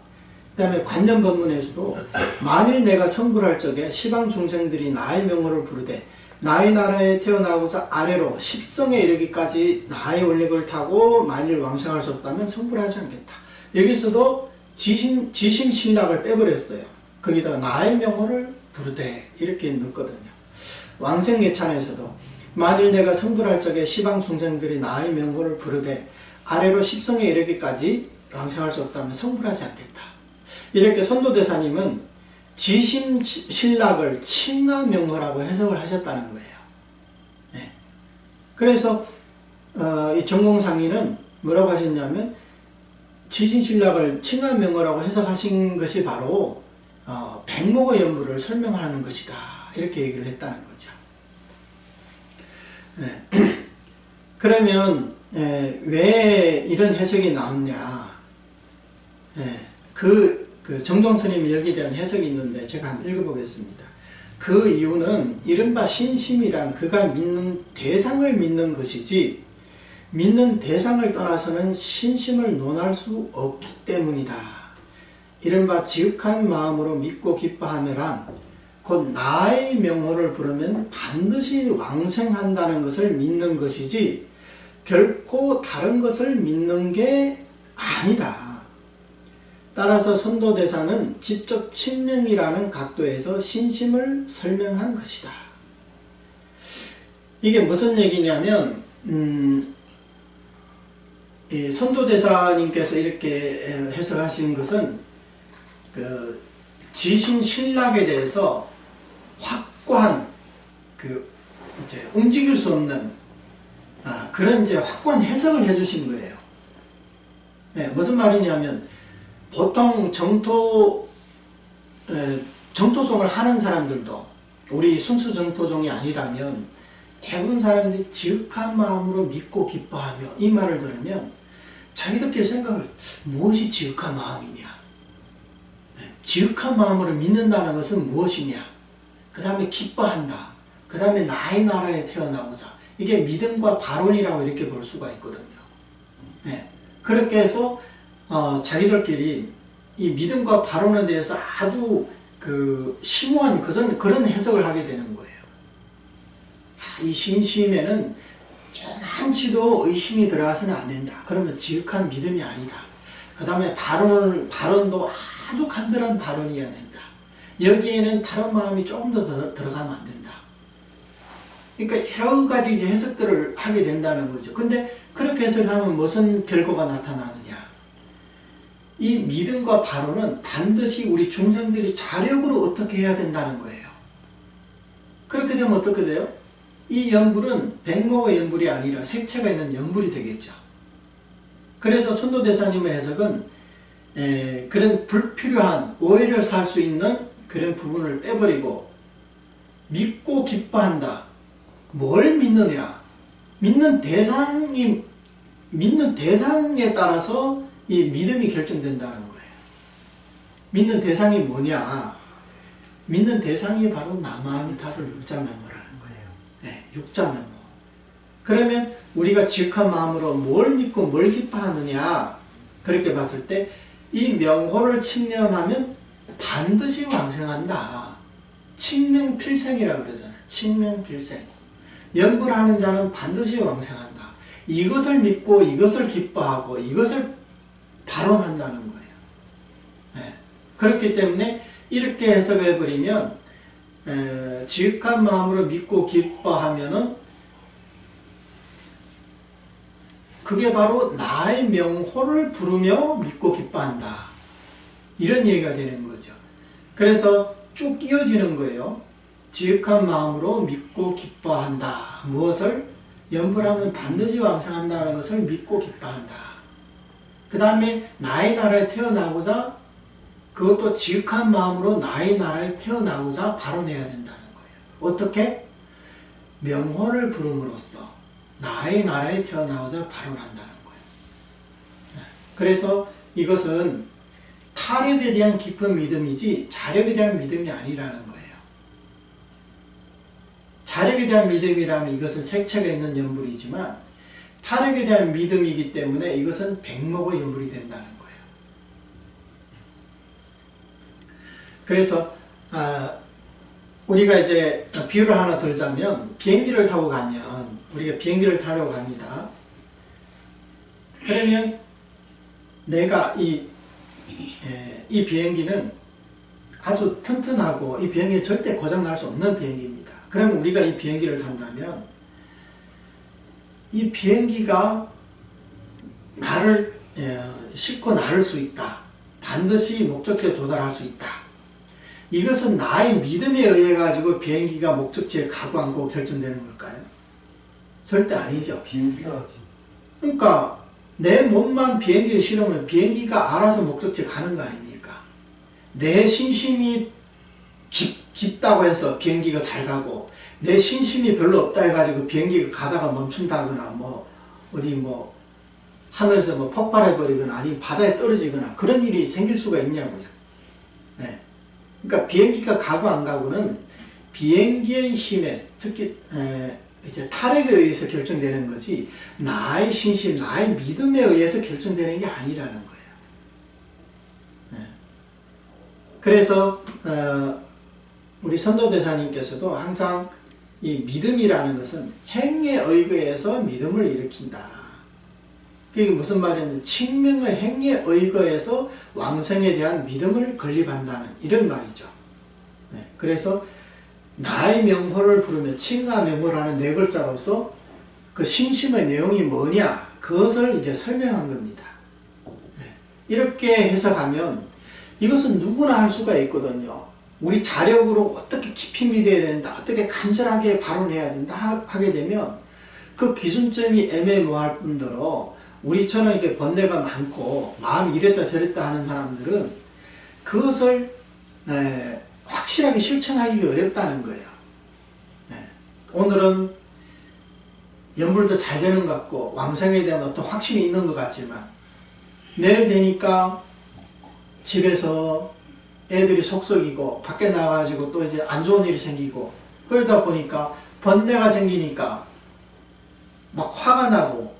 그 다음에 관념법문에서도 만일 내가 성불할 적에 시방 중생들이 나의 명호를 부르되 나의 나라에 태어나고자 아래로 십성에 이르기까지 나의 원력을 타고 만일 왕생할 수 없다면 성불하지 않겠다. 여기서도 지심신락을 빼버렸어요. 거기다가 나의 명호를 부르되 이렇게 넣거든요. 왕생예찬에서도 만일 내가 성불할 적에 시방 중생들이 나의 명호를 부르되 아래로 십성에 이르기까지 왕생할 수 없다면 성불하지 않겠다. 이렇게 선도대사님은 지심신락을 칭화명호라고 해석을 하셨다는 거예요. 네. 그래서 이 전공상의는 뭐라고 하셨냐면 지심신락을 칭화명호라고 해석하신 것이 바로 백목의 연부를 설명하는 것이다. 이렇게 얘기를 했다는 거죠. 네. 그러면 왜 이런 해석이 나왔냐? 그 정종스님이 여기에 대한 해석이 있는데 제가 한번 읽어보겠습니다. 그 이유는 이른바 신심이란 그가 믿는 대상을 믿는 것이지 믿는 대상을 떠나서는 신심을 논할 수 없기 때문이다. 이른바 지극한 마음으로 믿고 기뻐하며란 곧 나의 명호를 부르면 반드시 왕생한다는 것을 믿는 것이지 결코 다른 것을 믿는 게 아니다. 따라서 선도대사는 지적 칭명이라는 각도에서 신심을 설명한 것이다. 이게 무슨 얘기냐면 이 선도대사님께서 이렇게 해석하신 것은 그 지신신락에 대해서 확고한 이제 움직일 수 없는 그런 이제 확고한 해석을 해주신 거예요. 네, 무슨 말이냐면 보통 정토종을 하는 사람들도 우리 순수 정토종이 아니라면 대부분 사람들이 지극한 마음으로 믿고 기뻐하며 이 말을 들으면 자기들끼리 생각을 무엇이 지극한 마음이냐, 지극한 마음으로 믿는다는 것은 무엇이냐, 그 다음에 기뻐한다, 그 다음에 나의 나라에 태어나고자, 이게 믿음과 발언이라고 이렇게 볼 수가 있거든요. 네. 그렇게 해서 자기들끼리 이 믿음과 발언에 대해서 아주 심오한 그런 해석을 하게 되는 거예요. 이 신심에는 조금만치도 의심이 들어가서는 안 된다. 그러면 지극한 믿음이 아니다. 그 다음에 발언도 아주 간절한 발언이어야 된다. 여기에는 다른 마음이 조금 더 들어가면 안 된다. 그러니까 여러 가지 이제 해석들을 하게 된다는 거죠. 근데 그렇게 해석하면 무슨 결과가 나타나느냐? 이 믿음과 발언은 반드시 우리 중생들이 자력으로 어떻게 해야 된다는 거예요. 그렇게 되면 어떻게 돼요? 이 연불은 백목의 연불이 아니라 색채가 있는 연불이 되겠죠. 그래서 선도대사님의 해석은 그런 불필요한 오해를 살 수 있는 그런 부분을 빼버리고 믿고 기뻐한다. 뭘 믿느냐? 믿는 대상에 따라서 이 믿음이 결정된다는 거예요. 믿는 대상이 뭐냐? 믿는 대상이 바로 남아미타불 육자면모라는 거예요. 네, 육자면모. 그러면 우리가 지극한 마음으로 뭘 믿고 뭘 기뻐하느냐? 그렇게 봤을 때 이 명호를 칭념하면 반드시 왕생한다. 칭명필생이라고 그러잖아요. 칭명필생. 연불하는 자는 반드시 왕생한다. 이것을 믿고 이것을 기뻐하고 이것을 발언한다는 거예요. 네. 그렇기 때문에 이렇게 해석해버리면 지극한 마음으로 믿고 기뻐하면은 그게 바로 나의 명호를 부르며 믿고 기뻐한다. 이런 얘기가 되는 거죠. 그래서 쭉 이어지는 거예요. 지극한 마음으로 믿고 기뻐한다. 무엇을? 연불하면 반드시 왕성한다는 것을 믿고 기뻐한다. 그 다음에 나의 나라에 태어나고자 그것도 지극한 마음으로 나의 나라에 태어나고자 발언해야 된다는 거예요. 어떻게? 명호를 부름으로써 나의 나라에 태어나고자 발언한다는 거예요. 그래서 이것은 타력에 대한 깊은 믿음이지 자력에 대한 믿음이 아니라는 거예요. 자력에 대한 믿음이라면 이것은 색채가 있는 연불이지만 타력에 대한 믿음이기 때문에 이것은 백목의 연불이 된다는 거예요. 그래서 우리가 이제 비유를 하나 들자면 비행기를 타고 가면 우리가 비행기를 타려고 갑니다. 그러면 내가 이 비행기는 아주 튼튼하고 이 비행기 절대 고장날 수 없는 비행기입니다. 그러면 우리가 이 비행기를 탄다면 이 비행기가 나를 싣고 나를 수 있다. 반드시 목적지에 도달할 수 있다. 이것은 나의 믿음에 의해 가지고 비행기가 목적지에 가고 안 가고 결정되는 걸까요? 절대 아니죠. 비행기가 하지. 그러니까 내 몸만 비행기에 실으면 비행기가 알아서 목적지에 가는 거 아닙니까? 내 신심이 깊다고 해서 비행기가 잘 가고 내 신심이 별로 없다 해가지고 비행기가 가다가 멈춘다거나 어디 하늘에서 폭발해버리거나 아니면 바다에 떨어지거나 그런 일이 생길 수가 있냐고요. 네. 그러니까 비행기가 가고 안 가고는 비행기의 힘에 특히 이제 타력에 의해서 결정되는 거지 나의 신심, 나의 믿음에 의해서 결정되는 게 아니라는 거예요. 네. 그래서 우리 선도대사님께서도 항상 이 믿음이라는 것은 행에 의거해서 믿음을 일으킨다. 그게 무슨 말이냐면 칭명의 행에 의거해서 왕성에 대한 믿음을 건립한다는 이런 말이죠. 네. 그래서 나의 명호를 부르며 칭과 명호라는 네 글자로서 그 신심의 내용이 뭐냐 그것을 이제 설명한 겁니다. 네. 이렇게 해석하면 이것은 누구나 할 수가 있거든요. 우리 자력으로 어떻게 깊이 믿어야 된다, 어떻게 간절하게 발언해야 된다 하게 되면 그 기준점이 애매모호할 뿐더러 우리처럼 이렇게 번뇌가 많고 마음이 이랬다 저랬다 하는 사람들은 그것을 확실하게 실천하기가 어렵다는 거예요. 오늘은 연불도 잘 되는 것 같고 왕성에 대한 어떤 확신이 있는 것 같지만 내일 되니까 집에서 애들이 속썩이고 밖에 나가가지고 또 이제 안 좋은 일이 생기고 그러다 보니까 번뇌가 생기니까 막 화가 나고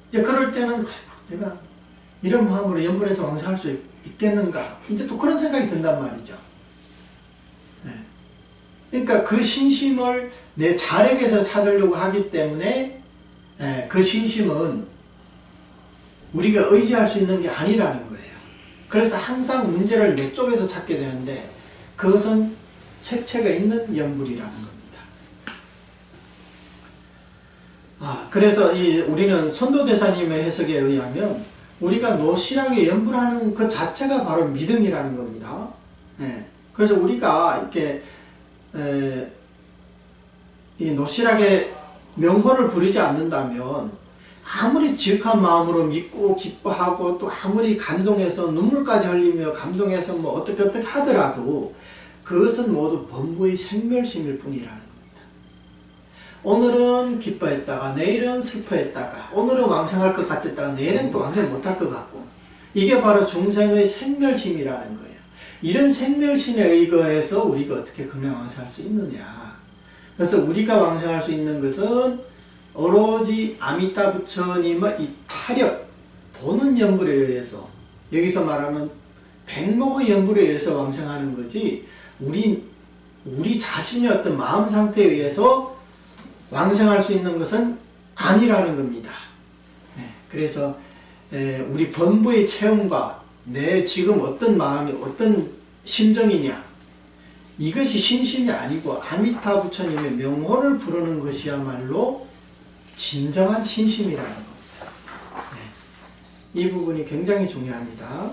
이제 그럴 때는 내가 이런 마음으로 연불해서 왕성할 수 있겠는가 이제 또 그런 생각이 든단 말이죠. 네. 그러니까 그 신심을 내 자력에서 찾으려고 하기 때문에 그 신심은 우리가 의지할 수 있는 게 아니라는 거예요. 그래서 항상 문제를 내 쪽에서 찾게 되는데 그것은 색채가 있는 연불이라는 겁니다. 그래서 우리는 선도대사님의 해석에 의하면 우리가 노실하게 연불하는 그 자체가 바로 믿음이라는 겁니다. 그래서 우리가 이렇게 이 노실하게 명호를 부리지 않는다면 아무리 지극한 마음으로 믿고 기뻐하고 또 아무리 감동해서 눈물까지 흘리며 감동해서 어떻게 하더라도 그것은 모두 범부의 생멸심일 뿐이라는 겁니다. 오늘은 기뻐했다가 내일은 슬퍼했다가 오늘은 왕성할 것 같았다가 내일은 또 왕성 못할 것 같고 이게 바로 중생의 생멸심이라는 거예요. 이런 생멸심에 의거해서 우리가 어떻게 극명왕성할 수 있느냐. 그래서 우리가 왕성할 수 있는 것은 오로지 아미타 부처님의 이 타력, 보는 연불에 의해서 여기서 말하는 백목의 연불에 의해서 왕성하는 거지 우리 자신의 어떤 마음 상태에 의해서 왕성할 수 있는 것은 아니라는 겁니다. 그래서 우리 본부의 체험과 내 지금 어떤 마음이 어떤 심정이냐, 이것이 신심이 아니고 아미타 부처님의 명호를 부르는 것이야말로 진정한 신심이라는 겁니다. 이 부분이 굉장히 중요합니다.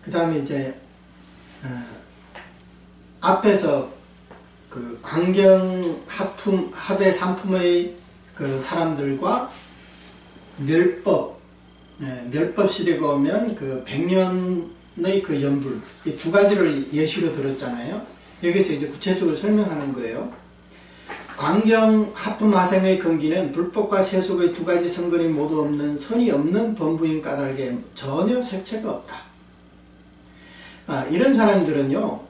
그 다음에 이제 앞에서 그 광경 합의 상품의 그 사람들과 멸법 시대가 오면 그 100년의 그 연불, 이 두 가지를 예시로 들었잖아요. 여기서 이제 구체적으로 설명하는 거예요. 광경 하품하생의 근기는 불법과 세속의 두 가지 선근이 모두 없는 선이 없는 범부인 까닭에 전혀 색채가 없다. 이런 사람들은요,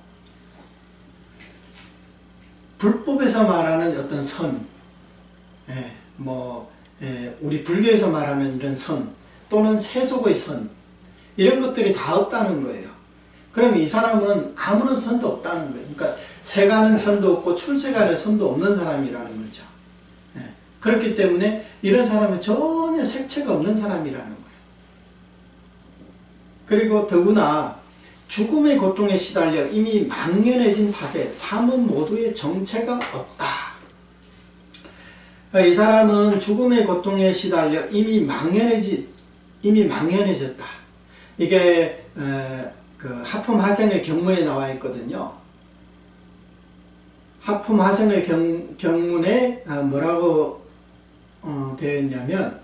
불법에서 말하는 어떤 선, 우리 불교에서 말하는 이런 선, 또는 세속의 선, 이런 것들이 다 없다는 거예요. 그럼 이 사람은 아무런 선도 없다는 거예요. 그러니까 세가는 선도 없고 출세가는 선도 없는 사람이라는 거죠. 그렇기 때문에 이런 사람은 전혀 색채가 없는 사람이라는 거예요. 그리고 더구나 죽음의 고통에 시달려 이미 망연해진 탓에 삶은 모두의 정체가 없다. 이 사람은 죽음의 고통에 시달려 이미 망연해졌다. 이게 그 하품하생의 경문에 나와 있거든요. 하품하생의 경문에 뭐라고 되어 있냐면,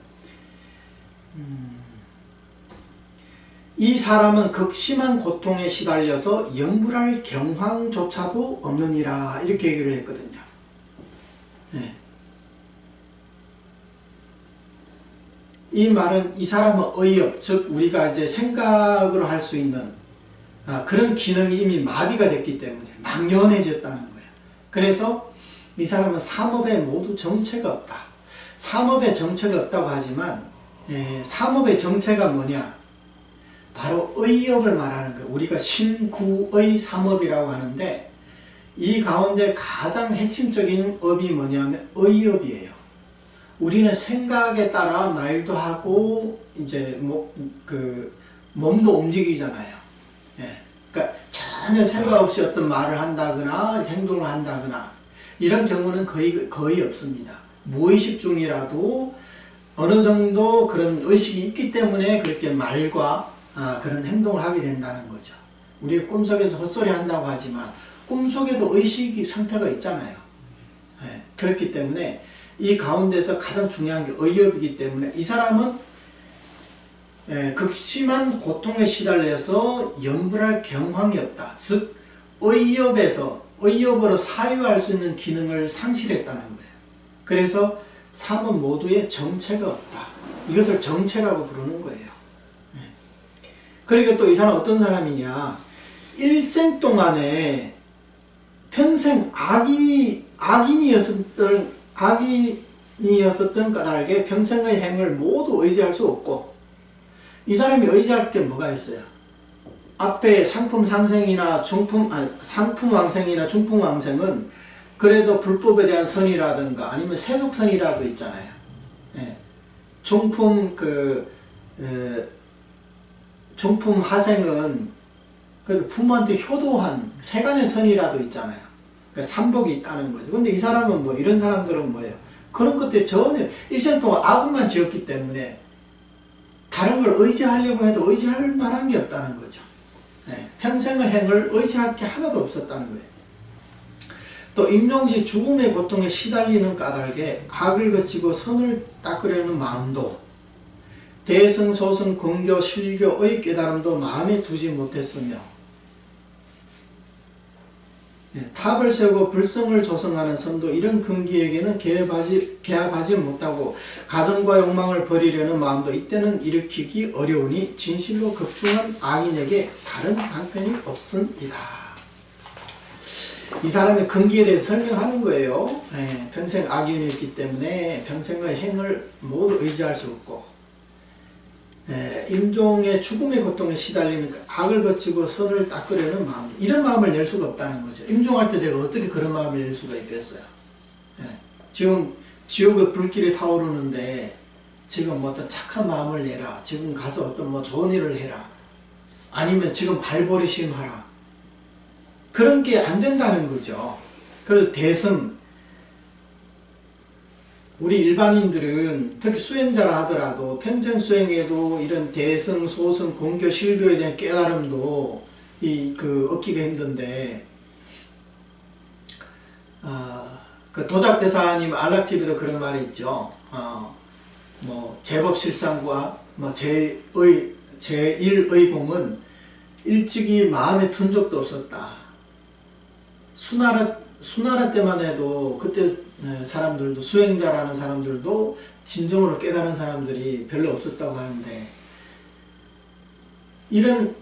이 사람은 극심한 고통에 시달려서 염불할 경황조차도 없느니라, 이렇게 얘기를 했거든요. 이 말은 이 사람은 의업, 즉 우리가 이제 생각으로 할 수 있는 그런 기능이 이미 마비가 됐기 때문에 망연해졌다는 거예요. 그래서 이 사람은 삼업에 모두 정체가 없다. 삼업에 정체가 없다고 하지만 삼업의 정체가 뭐냐? 바로 의업을 말하는 거예요. 우리가 신구의 삼업이라고 하는데, 이 가운데 가장 핵심적인 업이 뭐냐면 의업이에요. 우리는 생각에 따라 말도 하고 이제 몸도 움직이잖아요. 그러니까 전혀 생각 없이 어떤 말을 한다거나 행동을 한다거나 이런 경우는 거의 없습니다. 무의식 중이라도 어느 정도 그런 의식이 있기 때문에 그렇게 말과 그런 행동을 하게 된다는 거죠. 우리 꿈속에서 헛소리 한다고 하지만 꿈속에도 의식이 상태가 있잖아요. 그렇기 때문에 이 가운데서 가장 중요한 게 의업이기 때문에 이 사람은 극심한 고통에 시달려서 염불할 경황이 없다. 즉 의업으로 사유할 수 있는 기능을 상실했다는 거예요. 그래서 삼은 모두의 정체가 없다. 이것을 정체라고 부르는 거예요. 그리고 또 이 사람은 어떤 사람이냐, 일생 동안에 평생 악인이었었던 까닭에 평생의 행을 모두 의지할 수 없고, 이 사람이 의지할 게 뭐가 있어요? 앞에 상품상생이나 상품왕생이나 중품왕생은 그래도 불법에 대한 선이라든가 아니면 세속선이라도 있잖아요. 중품 하생은 그래도 부모한테 효도한 세간의 선이라도 있잖아요. 그러니까 삼복이 있다는 거죠. 근데 이 사람은 이런 사람들은 뭐예요? 그런 것들이 전혀 일생 동안 악업만 지었기 때문에 다른 걸 의지하려고 해도 의지할 만한 게 없다는 거죠. 평생의 행을 의지할 게 하나도 없었다는 거예요. 또 임종시 죽음의 고통에 시달리는 까닭에 악을 거치고 선을 닦으려는 마음도, 대승, 소승, 근교, 실교의 깨달음도 마음에 두지 못했으며, 탑을 세우고 불성을 조성하는 선도 이런 근기에게는 개합하지 못하고 가정과 욕망을 버리려는 마음도 이때는 일으키기 어려우니 진실로 극중한 악인에게 다른 방편이 없습니다. 이 사람의 근기에 대해서 설명하는 거예요. 평생 악인이었기 때문에 평생의 행을 모두 의지할 수 없고, 임종의 죽음의 고통에 시달리는 악을 거치고 선을 닦으려는 마음, 이런 마음을 낼 수가 없다는 거죠. 임종할 때 내가 어떻게 그런 마음을 낼 수가 있겠어요? 지금 지옥의 불길이 타오르는데 지금 뭐 어떤 착한 마음을 내라, 지금 가서 어떤 뭐 좋은 일을 해라, 아니면 지금 발버리심 하라, 그런 게 안 된다는 거죠. 그래서 대승, 우리 일반인들은 특히 수행자라 하더라도 평생 수행에도 이런 대승, 소승, 공교, 실교에 대한 깨달음도 얻기가 힘든데, 그 도작대사님 안락집에도 그런 말이 있죠. 뭐 제법실상과 뭐 제1의공은 일찍이 마음에 든 적도 없었다. 수나라 때만 해도 그때 사람들도, 수행자라는 사람들도 진정으로 깨달은 사람들이 별로 없었다고 하는데, 이런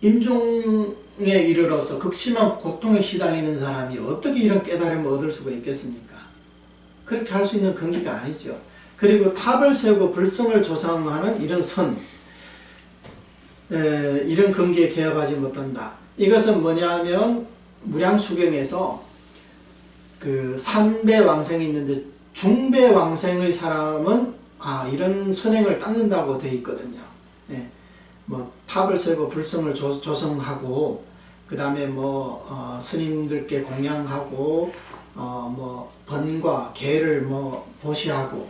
임종에 이르러서 극심한 고통에 시달리는 사람이 어떻게 이런 깨달음을 얻을 수가 있겠습니까? 그렇게 할 수 있는 근기가 아니죠. 그리고 탑을 세우고 불성을 조성하는 이런 이런 근기에 개업하지 못한다. 이것은 뭐냐면 무량수경에서 그 삼배왕생이 있는데, 중배왕생의 사람은 이런 선행을 닦는다고 되어 있거든요. 예. 뭐 탑을 세우고 불성을 조성하고, 그 다음에 뭐 스님들께 공양하고, 뭐 번과 계를 뭐 보시하고,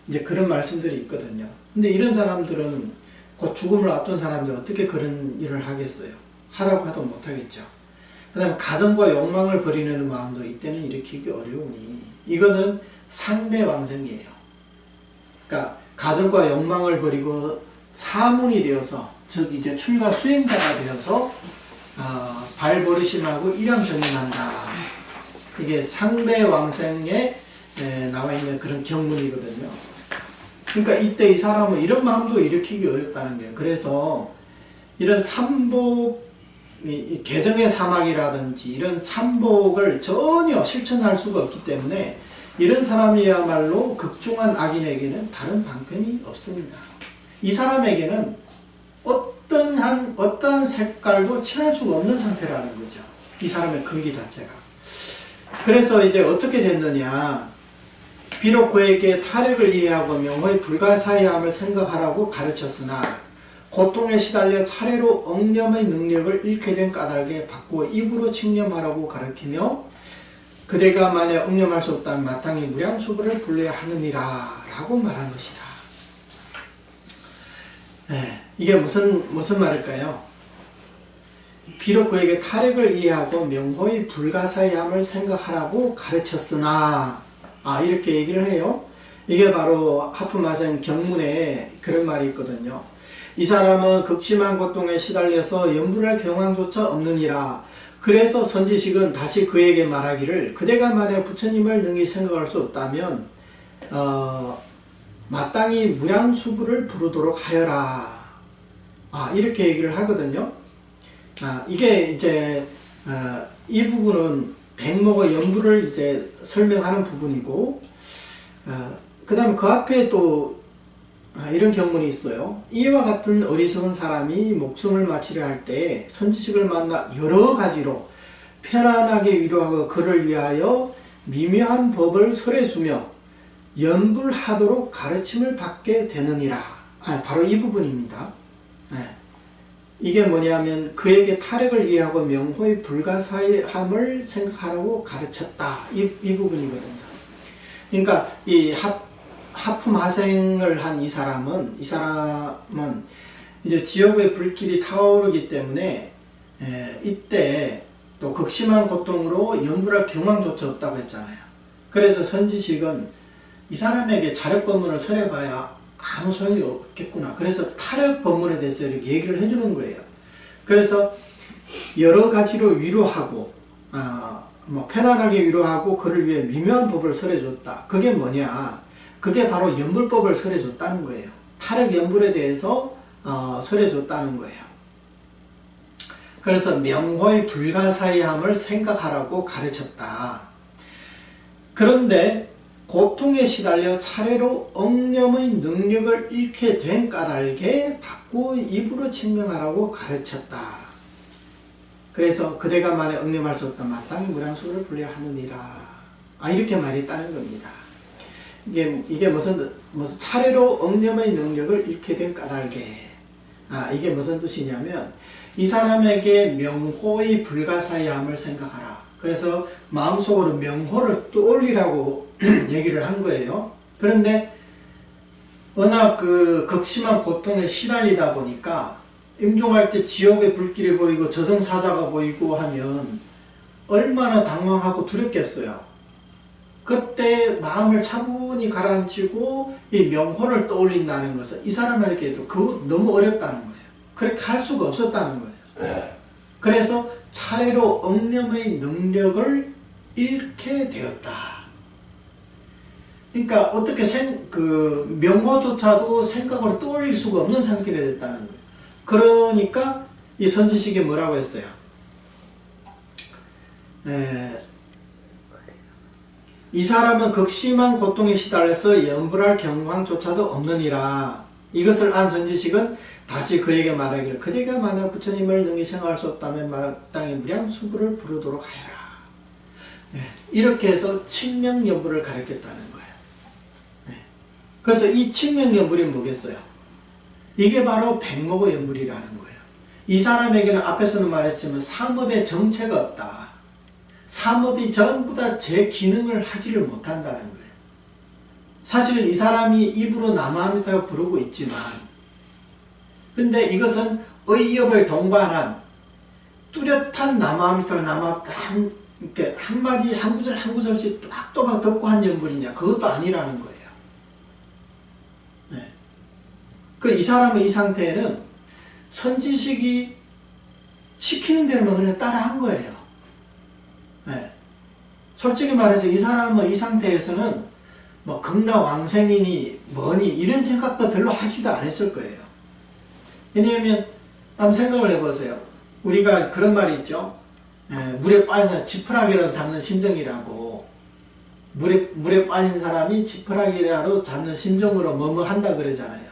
이제 그런 말씀들이 있거든요. 근데 이런 사람들은, 곧 죽음을 앞둔 사람들 어떻게 그런 일을 하겠어요? 하라고 해도 못하겠죠. 그 다음에 가정과 욕망을 버리는 마음도 이때는 일으키기 어려우니, 이거는 상배왕생이에요. 그러니까 가정과 욕망을 버리고 사문이 되어서, 즉 이제 출가 수행자가 되어서 발버리심하고 일양정림한다. 이게 상배왕생에 나와 있는 그런 경문이거든요. 그러니까 이때 이 사람은 이런 마음도 일으키기 어렵다는 거예요. 그래서 이런 삼복, 개정의 사막이라든지 이런 삼복을 전혀 실천할 수가 없기 때문에, 이런 사람이야말로 극중한 악인에게는 다른 방편이 없습니다. 이 사람에게는 어떠한 색깔도 칠할 수가 없는 상태라는 거죠. 이 사람의 근기 자체가. 그래서 이제 어떻게 됐느냐. 비록 그에게 타력을 이해하고 명호의 불가사의함을 생각하라고 가르쳤으나, 고통에 시달려 차례로 억념의 능력을 잃게 된 까닭에 바꾸어 입으로 칙념하라고 가르치며, 그대가 만에 억념할 수 없다면 마땅히 무량수부를 불러야 하느니라 라고 말한 것이다. 이게 무슨 말일까요? 비록 그에게 타력을 이해하고 명호의 불가사의함을 생각하라고 가르쳤으나, 이렇게 얘기를 해요. 이게 바로 하품하생 경문에 그런 말이 있거든요. 이 사람은 극심한 고통에 시달려서 염불할 경황조차 없느니라. 그래서 선지식은 다시 그에게 말하기를, 그대가 만약 부처님을 능히 생각할 수 없다면 마땅히 무량수부를 부르도록 하여라. 이렇게 얘기를 하거든요. 이게 이제 이 부분은 백목의 염불을 이제 설명하는 부분이고, 그 다음에 그 앞에 또 이런 경문이 있어요. 이와 같은 어리석은 사람이 목숨을 마치려 할 때 선지식을 만나 여러 가지로 편안하게 위로하고 그를 위하여 미묘한 법을 설해주며 염불하도록 가르침을 받게 되느니라. 바로 이 부분입니다. 이게 뭐냐면 그에게 타력을 이해하고 명호의 불가사의함을 생각하라고 가르쳤다. 이 부분이거든요. 그러니까 이 하품하생을 한 이 사람은 이제 지옥의 불길이 타오르기 때문에 이때 또 극심한 고통으로 염불할 경황조차 없다고 했잖아요. 그래서 선지식은 이 사람에게 자력 법문을 설해봐야 아무 소용이 없겠구나. 그래서 타력 법문에 대해서 이렇게 얘기를 해주는 거예요. 그래서 여러 가지로 위로하고, 뭐 편안하게 위로하고 그를 위해 미묘한 법을 설해줬다. 그게 뭐냐? 그게 바로 염불법을 설해줬다는 거예요. 타력 염불에 대해서 설해줬다는 거예요. 그래서 명호의 불가사의함을 생각하라고 가르쳤다. 그런데 고통에 시달려 차례로 억념의 능력을 잃게 된 까닭에 바꾸어 입으로 증명하라고 가르쳤다. 그래서 그대가 만에 억념할 수 없다 마땅히 무량수를 불려야 하느니라. 이렇게 말했다는 겁니다. 이게 무슨 차례로 억념의 능력을 잃게 된 까닭에. 이게 무슨 뜻이냐면, 이 사람에게 명호의 불가사의함을 생각하라. 그래서 마음속으로 명호를 떠올리라고 얘기를 한 거예요. 그런데 워낙 그 극심한 고통에 시달리다 보니까 임종할 때 지옥의 불길이 보이고 저승사자가 보이고 하면 얼마나 당황하고 두렵겠어요. 그때 마음을 차분히 가라앉히고 이 명호를 떠올린다는 것은 이 사람에게도 그거 너무 어렵다는 거예요. 그렇게 할 수가 없었다는 거예요. 그래서 차례로 억념의 능력을 잃게 되었다. 그러니까 어떻게 명호조차도 생각으로 떠올릴 수가 없는 상태가 됐다는 거예요. 그러니까 이 선지식이 뭐라고 했어요? 이 사람은 극심한 고통에 시달려서 염불할 경황조차도 없느니라. 이것을 안 선지식은 다시 그에게 말하기를, 그대가 만약 부처님을 능히 생각할 수 없다면 마땅히 무량수부를 부르도록 하여라. 이렇게 해서 칭명연불을 가르쳤다는 거예요. 그래서 이 칭명연불이 뭐겠어요? 이게 바로 백목의 연불이라는 거예요. 이 사람에게는 앞에서는 말했지만 삼업의 정체가 없다. 삼업이 전부 다 제 기능을 하지를 못한다는 거예요. 사실 이 사람이 입으로 남아미타를 부르고 있지만, 근데 이것은 의업을 동반한 뚜렷한 남아미타를 이렇게 한마디 한 구절 한 구절씩 또박또박 듣고 한 연불이냐? 그것도 아니라는 거예요. 이 사람의 이 상태에는 선지식이 시키는 대로만 그냥 따라 한 거예요. 솔직히 말해서 이 사람은 이 상태에서는 뭐 극락왕생이니 뭐니 이런 생각도 별로 하지도 않았을 거예요. 왜냐하면 한번 생각을 해보세요. 우리가 그런 말이 있죠. 물에 빠져서 지푸라기라도 잡는 심정이라고. 물에 빠진 사람이 지푸라기라도 잡는 심정으로 뭐뭐 한다 그러잖아요.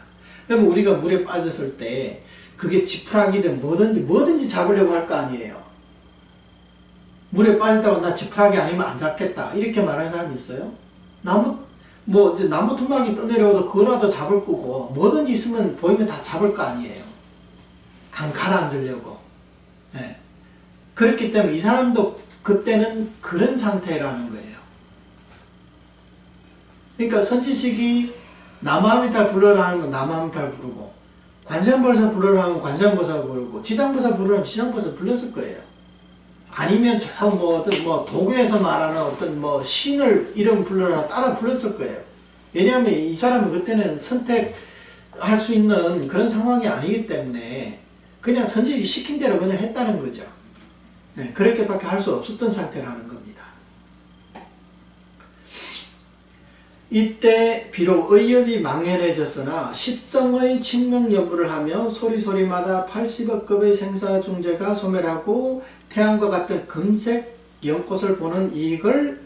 그러면 우리가 물에 빠졌을 때 그게 지푸라기든 뭐든지 잡으려고 할 거 아니에요. 물에 빠졌다고 나 지푸라기 아니면 안 잡겠다 이렇게 말하는 사람이 있어요? 나무 토막이 떠내려오도 그거라도 잡을 거고, 뭐든지 있으면 보이면 다 잡을 거 아니에요. 안 가라앉으려고. 그렇기 때문에 이 사람도 그때는 그런 상태라는 거예요. 그러니까 선지식이 남아미탈 부르라 하면 남아미탈 부르고, 관세음보살 부르라 하면 관세음보살 부르고, 지장보살 부르라 하면 지장보살 불렀을 거예요. 아니면 도교에서 말하는 어떤 신을 이름 불러라 따라 불렀을 거예요. 왜냐하면 이 사람은 그때는 선택할 수 있는 그런 상황이 아니기 때문에 그냥 선지식이 시킨 대로 그냥 했다는 거죠. 그렇게밖에 할 수 없었던 상태라는 겁니다. 이때 비록 의협이 망연해졌으나 십성의 칭명연불을 하며 소리소리마다 80억 급의 생사중재가 소멸하고 태양과 같은 금색 연꽃을 보는 이익을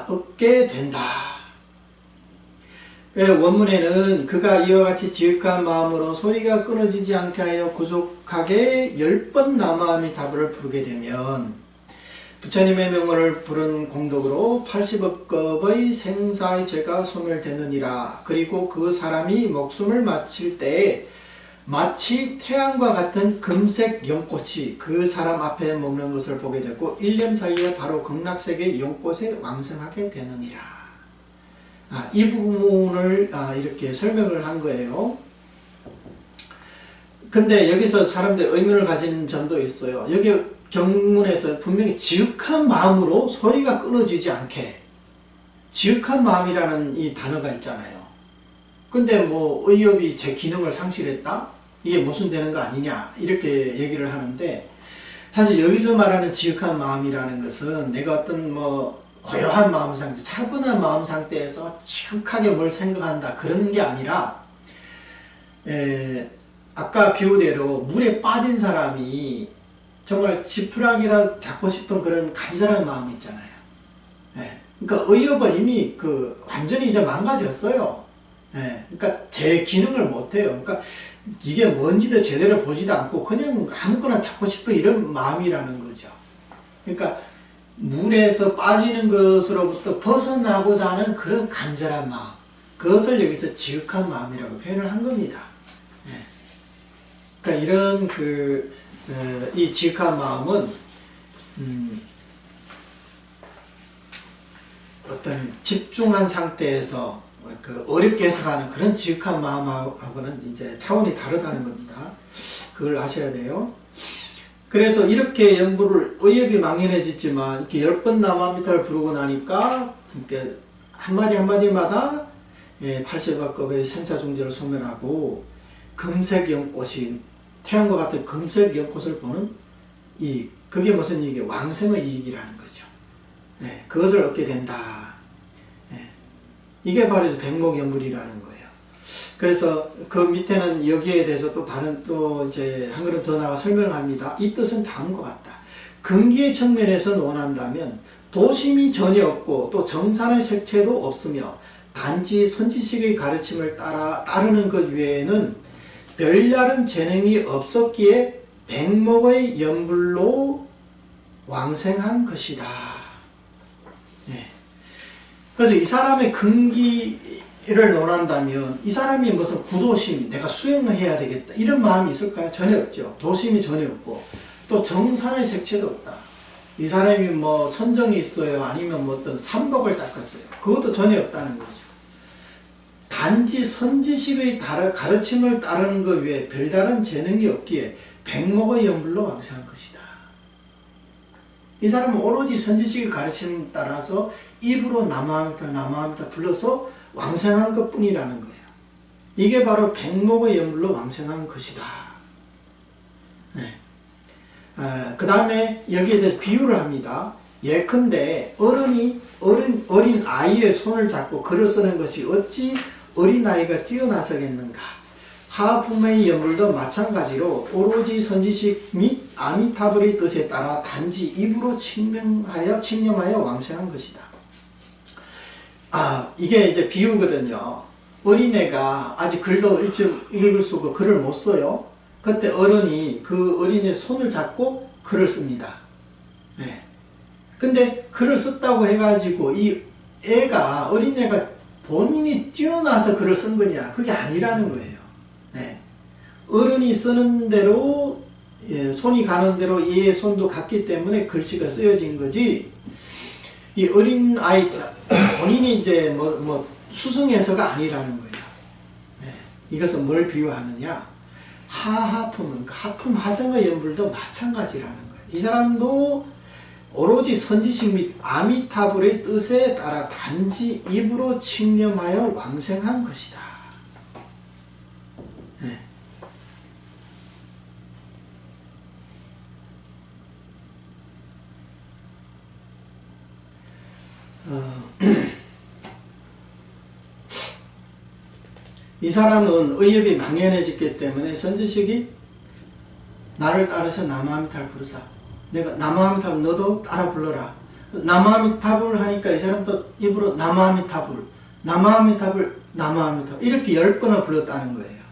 얻게 된다. 원문에는 그가 이와 같이 지극한 마음으로 소리가 끊어지지 않게 하여 구속하게 10번 남아미타불을 부르게 되면 부처님의 명호를 부른 공덕으로 80억 급의 생사의 죄가 소멸되느니라. 그리고 그 사람이 목숨을 마칠 때에 마치 태양과 같은 금색 연꽃이 그 사람 앞에 머무는 것을 보게 되고 1년 사이에 바로 극락세계 연꽃에 왕성하게 되느니라. 이 부분을 이렇게 설명을 한 거예요. 근데 여기서 사람들이 의문을 가지는 점도 있어요. 여기 경문에서 분명히 지극한 마음으로 소리가 끊어지지 않게, 지극한 마음이라는 이 단어가 있잖아요. 근데 의협이 제 기능을 상실했다? 이게 무슨 되는 거 아니냐? 이렇게 얘기를 하는데, 사실 여기서 말하는 지극한 마음이라는 것은 내가 어떤 고요한 마음 상태, 차분한 마음 상태에서 지극하게 뭘 생각한다 그런 게 아니라, 아까 비유대로 물에 빠진 사람이 정말 지푸라기라 잡고 싶은 그런 간절한 마음이 있잖아요. 그러니까 의협은 이미 완전히 이제 망가졌어요. 그러니까 제 기능을 못해요. 그러니까 이게 뭔지도 제대로 보지도 않고 그냥 아무거나 잡고 싶은 이런 마음이라는 거죠. 그러니까 물에서 빠지는 것으로부터 벗어나고자 하는 그런 간절한 마음, 그것을 여기서 지극한 마음이라고 표현을 한 겁니다. 네. 그러니까 이런 이 지극한 마음은 어떤 집중한 상태에서 어렵게 해석하는 그런 지극한 마음하고는 이제 차원이 다르다는 겁니다. 그걸 아셔야 돼요. 그래서 이렇게 연부를 의협이 망연해지지만 이렇게 10번 남아미타를 부르고 나니까 이렇게 한마디 한마디마다 8세바급의 생사중재를 소멸하고 금색 연꽃이 태양과 같은 금색 연꽃을 보는 이익, 그게 무슨 이익이에요? 왕생의 이익이라는 거죠. 그것을 얻게 된다. 이게 바로 백목연불이라는 거예요. 그래서 그 밑에는 여기에 대해서 또 다른 이제 한 걸음 더 나가 설명을 합니다. 이 뜻은 다음과 같다. 근기의 측면에서 논한다면 도심이 전혀 없고 또 정산의 색채도 없으며 단지 선지식의 가르침을 따르는 것 외에는 별다른 재능이 없었기에 백목의 연불로 왕생한 것이다. 그래서 이 사람의 근기를 논한다면 이 사람이 무슨 구도심, 내가 수행을 해야 되겠다 이런 마음이 있을까요? 전혀 없죠. 도심이 전혀 없고 또 정산의 색채도 없다. 이 사람이 뭐 선정이 있어요? 아니면 뭐 어떤 삼복을 닦았어요? 그것도 전혀 없다는 거죠. 단지 선지식의 가르침을 따르는 것 외에 별다른 재능이 없기에 백목의 연불로 왕생한 것이다. 이 사람은 오로지 선지식의 가르침을 따라서 입으로 남아함이다 불러서 왕생한 것 뿐이라는 거예요. 이게 바로 백목의 연불로 왕생한 것이다. 그 다음에 여기에 대해서 비유를 합니다. 예컨대 어린 아이의 손을 잡고 글을 쓰는 것이 어찌 어린아이가 뛰어나서겠는가. 하품의 연불도 마찬가지로 오로지 선지식 및 아미타불의 뜻에 따라 단지 입으로 칭념하여 왕생한 것이다. 이게 이제 비유거든요. 어린애가 아직 글도 읽을 수 없고 글을 못 써요. 그때 어른이 그 어린애 손을 잡고 글을 씁니다. 근데 글을 썼다고 해가지고 이 어린애가 본인이 뛰어나서 글을 쓴 거냐? 그게 아니라는 거예요. 어른이 쓰는 대로 손이 가는 대로 얘의 손도 갔기 때문에 글씨가 쓰여진 거지. 이 어린 아이 본인이 이제 수승해서가 아니라는 거예요. 이것은 뭘 비유하느냐? 하하품은 하품 하생의 연불도 마찬가지라는 거예요. 이 사람도 오로지 선지식 및 아미타불의 뜻에 따라 단지 입으로 칭념하여 왕생한 것이다. 이 사람은 의협이 망연해졌기 때문에 선지식이 나를 따라서 남아미타를 부르사. 내가 남아미타불 너도 따라 불러라. 남아미타불 하니까 이 사람도 입으로 남아미타불 이렇게 10번을 불렀다는 거예요.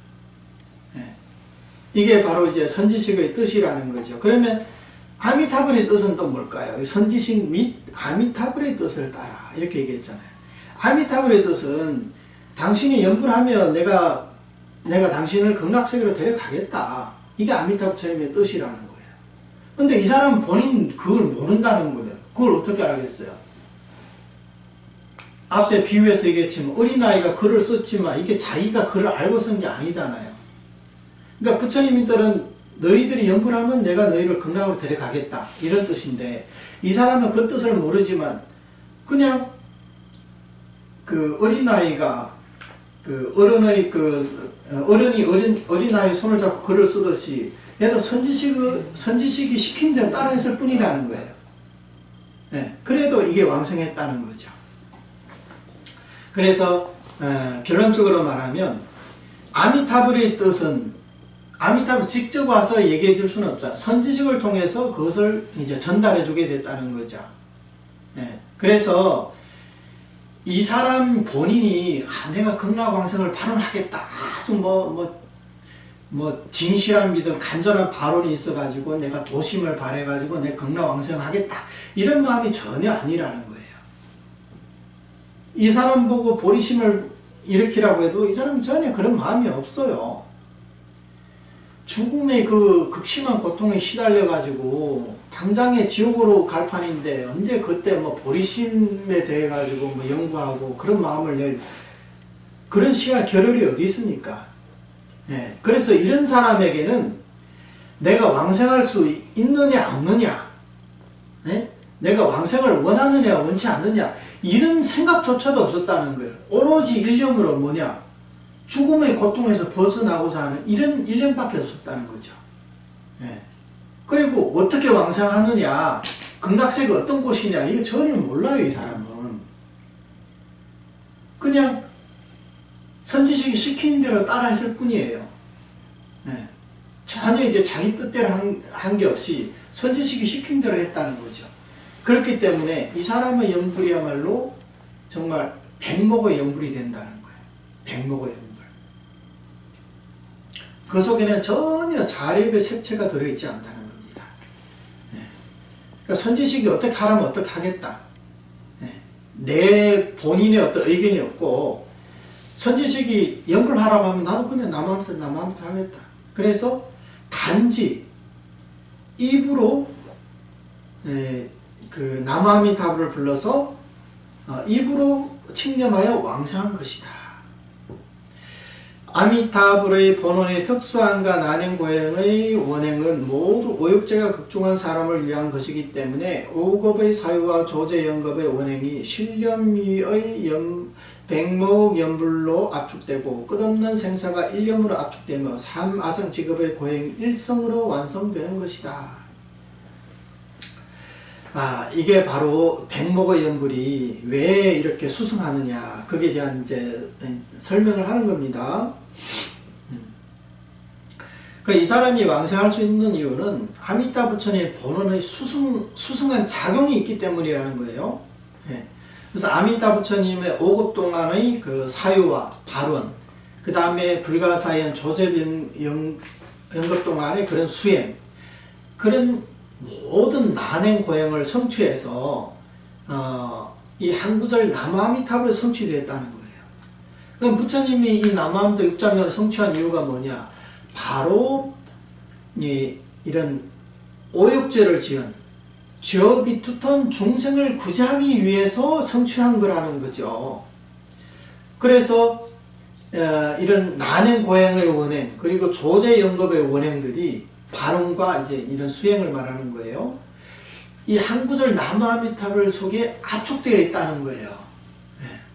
이게 바로 이제 선지식의 뜻이라는 거죠. 그러면 아미타불의 뜻은 또 뭘까요? 선지식 및 아미타불의 뜻을 따라 이렇게 얘기했잖아요. 아미타불의 뜻은 당신이 연불하면 내가 당신을 극락세계로 데려가겠다. 이게 아미타불처럼의 뜻이라는 거예요. 근데 이 사람은 본인 그걸 모른다는 거예요. 그걸 어떻게 알겠어요? 앞에 비유해서 얘기했지만 어린아이가 글을 썼지만 이게 자기가 글을 알고 쓴 게 아니잖아요. 그러니까 부처님들은 너희들이 연불하면 내가 너희를 극락으로 데려가겠다 이런 뜻인데 이 사람은 그 뜻을 모르지만 그냥 그 어린아이가 어린아이 손을 잡고 글을 쓰듯이 얘도 선지식이 시킨 대로 따라했을 뿐이라는 거예요. 그래도 이게 왕성했다는 거죠. 그래서 결론적으로 말하면 아미타불의 뜻은 아미타불 직접 와서 얘기해 줄 수는 없잖아요. 선지식을 통해서 그것을 이제 전달해 주게 됐다는 거죠. 그래서 이 사람 본인이 내가 극락왕성을 발언하겠다. 아주 뭐 진실한 믿음, 간절한 발언이 있어가지고 내가 도심을 발해가지고 내 극락왕생하겠다 이런 마음이 전혀 아니라는 거예요. 이 사람 보고 보리심을 일으키라고 해도 이 사람은 전혀 그런 마음이 없어요. 죽음의 그 극심한 고통에 시달려가지고 당장에 지옥으로 갈 판인데 언제 그때 뭐 보리심에 대해 가지고 뭐 연구하고 그런 마음을 낼 그런 시간 겨를이 어디 있습니까? 네. 그래서 이런 사람에게는 내가 왕생할 수 있느냐 없느냐, 네? 내가 왕생을 원하느냐 원치 않느냐 이런 생각조차도 없었다는 거예요. 오로지 일념으로 뭐냐, 죽음의 고통에서 벗어나고자 하는 이런 일념밖에 없었다는 거죠. 네. 그리고 어떻게 왕생하느냐, 극락세가 어떤 곳이냐 이거 전혀 몰라요. 이 사람은 그냥 선지식이 시키는 대로 따라 했을 뿐이에요. 네. 전혀 이제 자기 뜻대로 한 게 없이 선지식이 시킨 대로 했다는 거죠. 그렇기 때문에 이 사람의 연불이야말로 정말 백목의 연불이 된다는 거예요. 백목의 연불. 그 속에는 전혀 자력의 색채가 들어있지 않다는 겁니다. 네. 그러니까 선지식이 어떻게 하라면 어떻게 하겠다. 네. 내 본인의 어떤 의견이 없고 선지식이 연불하라고 하면 나도 그냥 남한테 하겠다. 그래서 단지 입으로 그 남아미타불을 불러서 입으로 칭념하여 왕생한 것이다. 아미타불의 본원의 특수함과 난행고행의 원행은 모두 오욕제가 극중한 사람을 위한 것이기 때문에 오급의 사유와 조제연급의 원행이 신념위의 백목 연불로 압축되고 끝없는 생사가 일념으로 압축되며 삼아성직업의 고행이 일성으로 완성되는 것이다. 이게 바로 백목의 연불이 왜 이렇게 수승하느냐 거기에 대한 이제 설명을 하는 겁니다. 이 사람이 왕생할 수 있는 이유는 아미타 부처님의 본원의 수승한 작용이 있기 때문이라는 거예요. 그래서 아미타 부처님의 5급 동안의 그 사유와 발원, 그 다음에 불가사연 조제연급 동안의 그런 수행, 그런 모든 난행 고행을 성취해서 이 한 구절 남아미타불을 성취되었다는 거예요. 그럼 부처님이 이 남아미타 육자명을 성취한 이유가 뭐냐? 바로 이런 오욕죄를 지은 죄업이 중생을 구제하기 위해서 성취한 거라는 거죠. 그래서 이런 난행 고행의 원행 그리고 조제연급의 원행들이 발언과 이제 이런 수행을 말하는 거예요. 이 한 구절 남아미타불 속에 압축되어 있다는 거예요.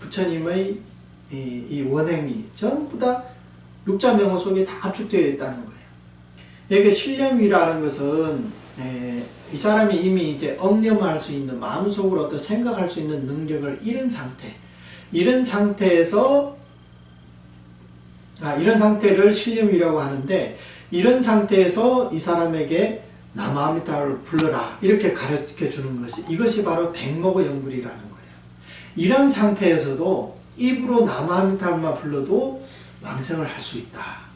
부처님의 이 원행이 전부 다 육자명호 속에 다 압축되어 있다는 거예요. 여기 신념이라는 것은 이 사람이 이미 이제 억념할 수 있는 마음속으로 어떤 생각할 수 있는 능력을 잃은 상태, 이런 상태에서 이런 상태를 신념이라고 하는데, 이런 상태에서 이 사람에게 남아미타를 불러라 이렇게 가르쳐 주는 것이, 이것이 바로 백목의 연불이라는 거예요. 이런 상태에서도 입으로 남아미타만 불러도 왕생을 할 수 있다.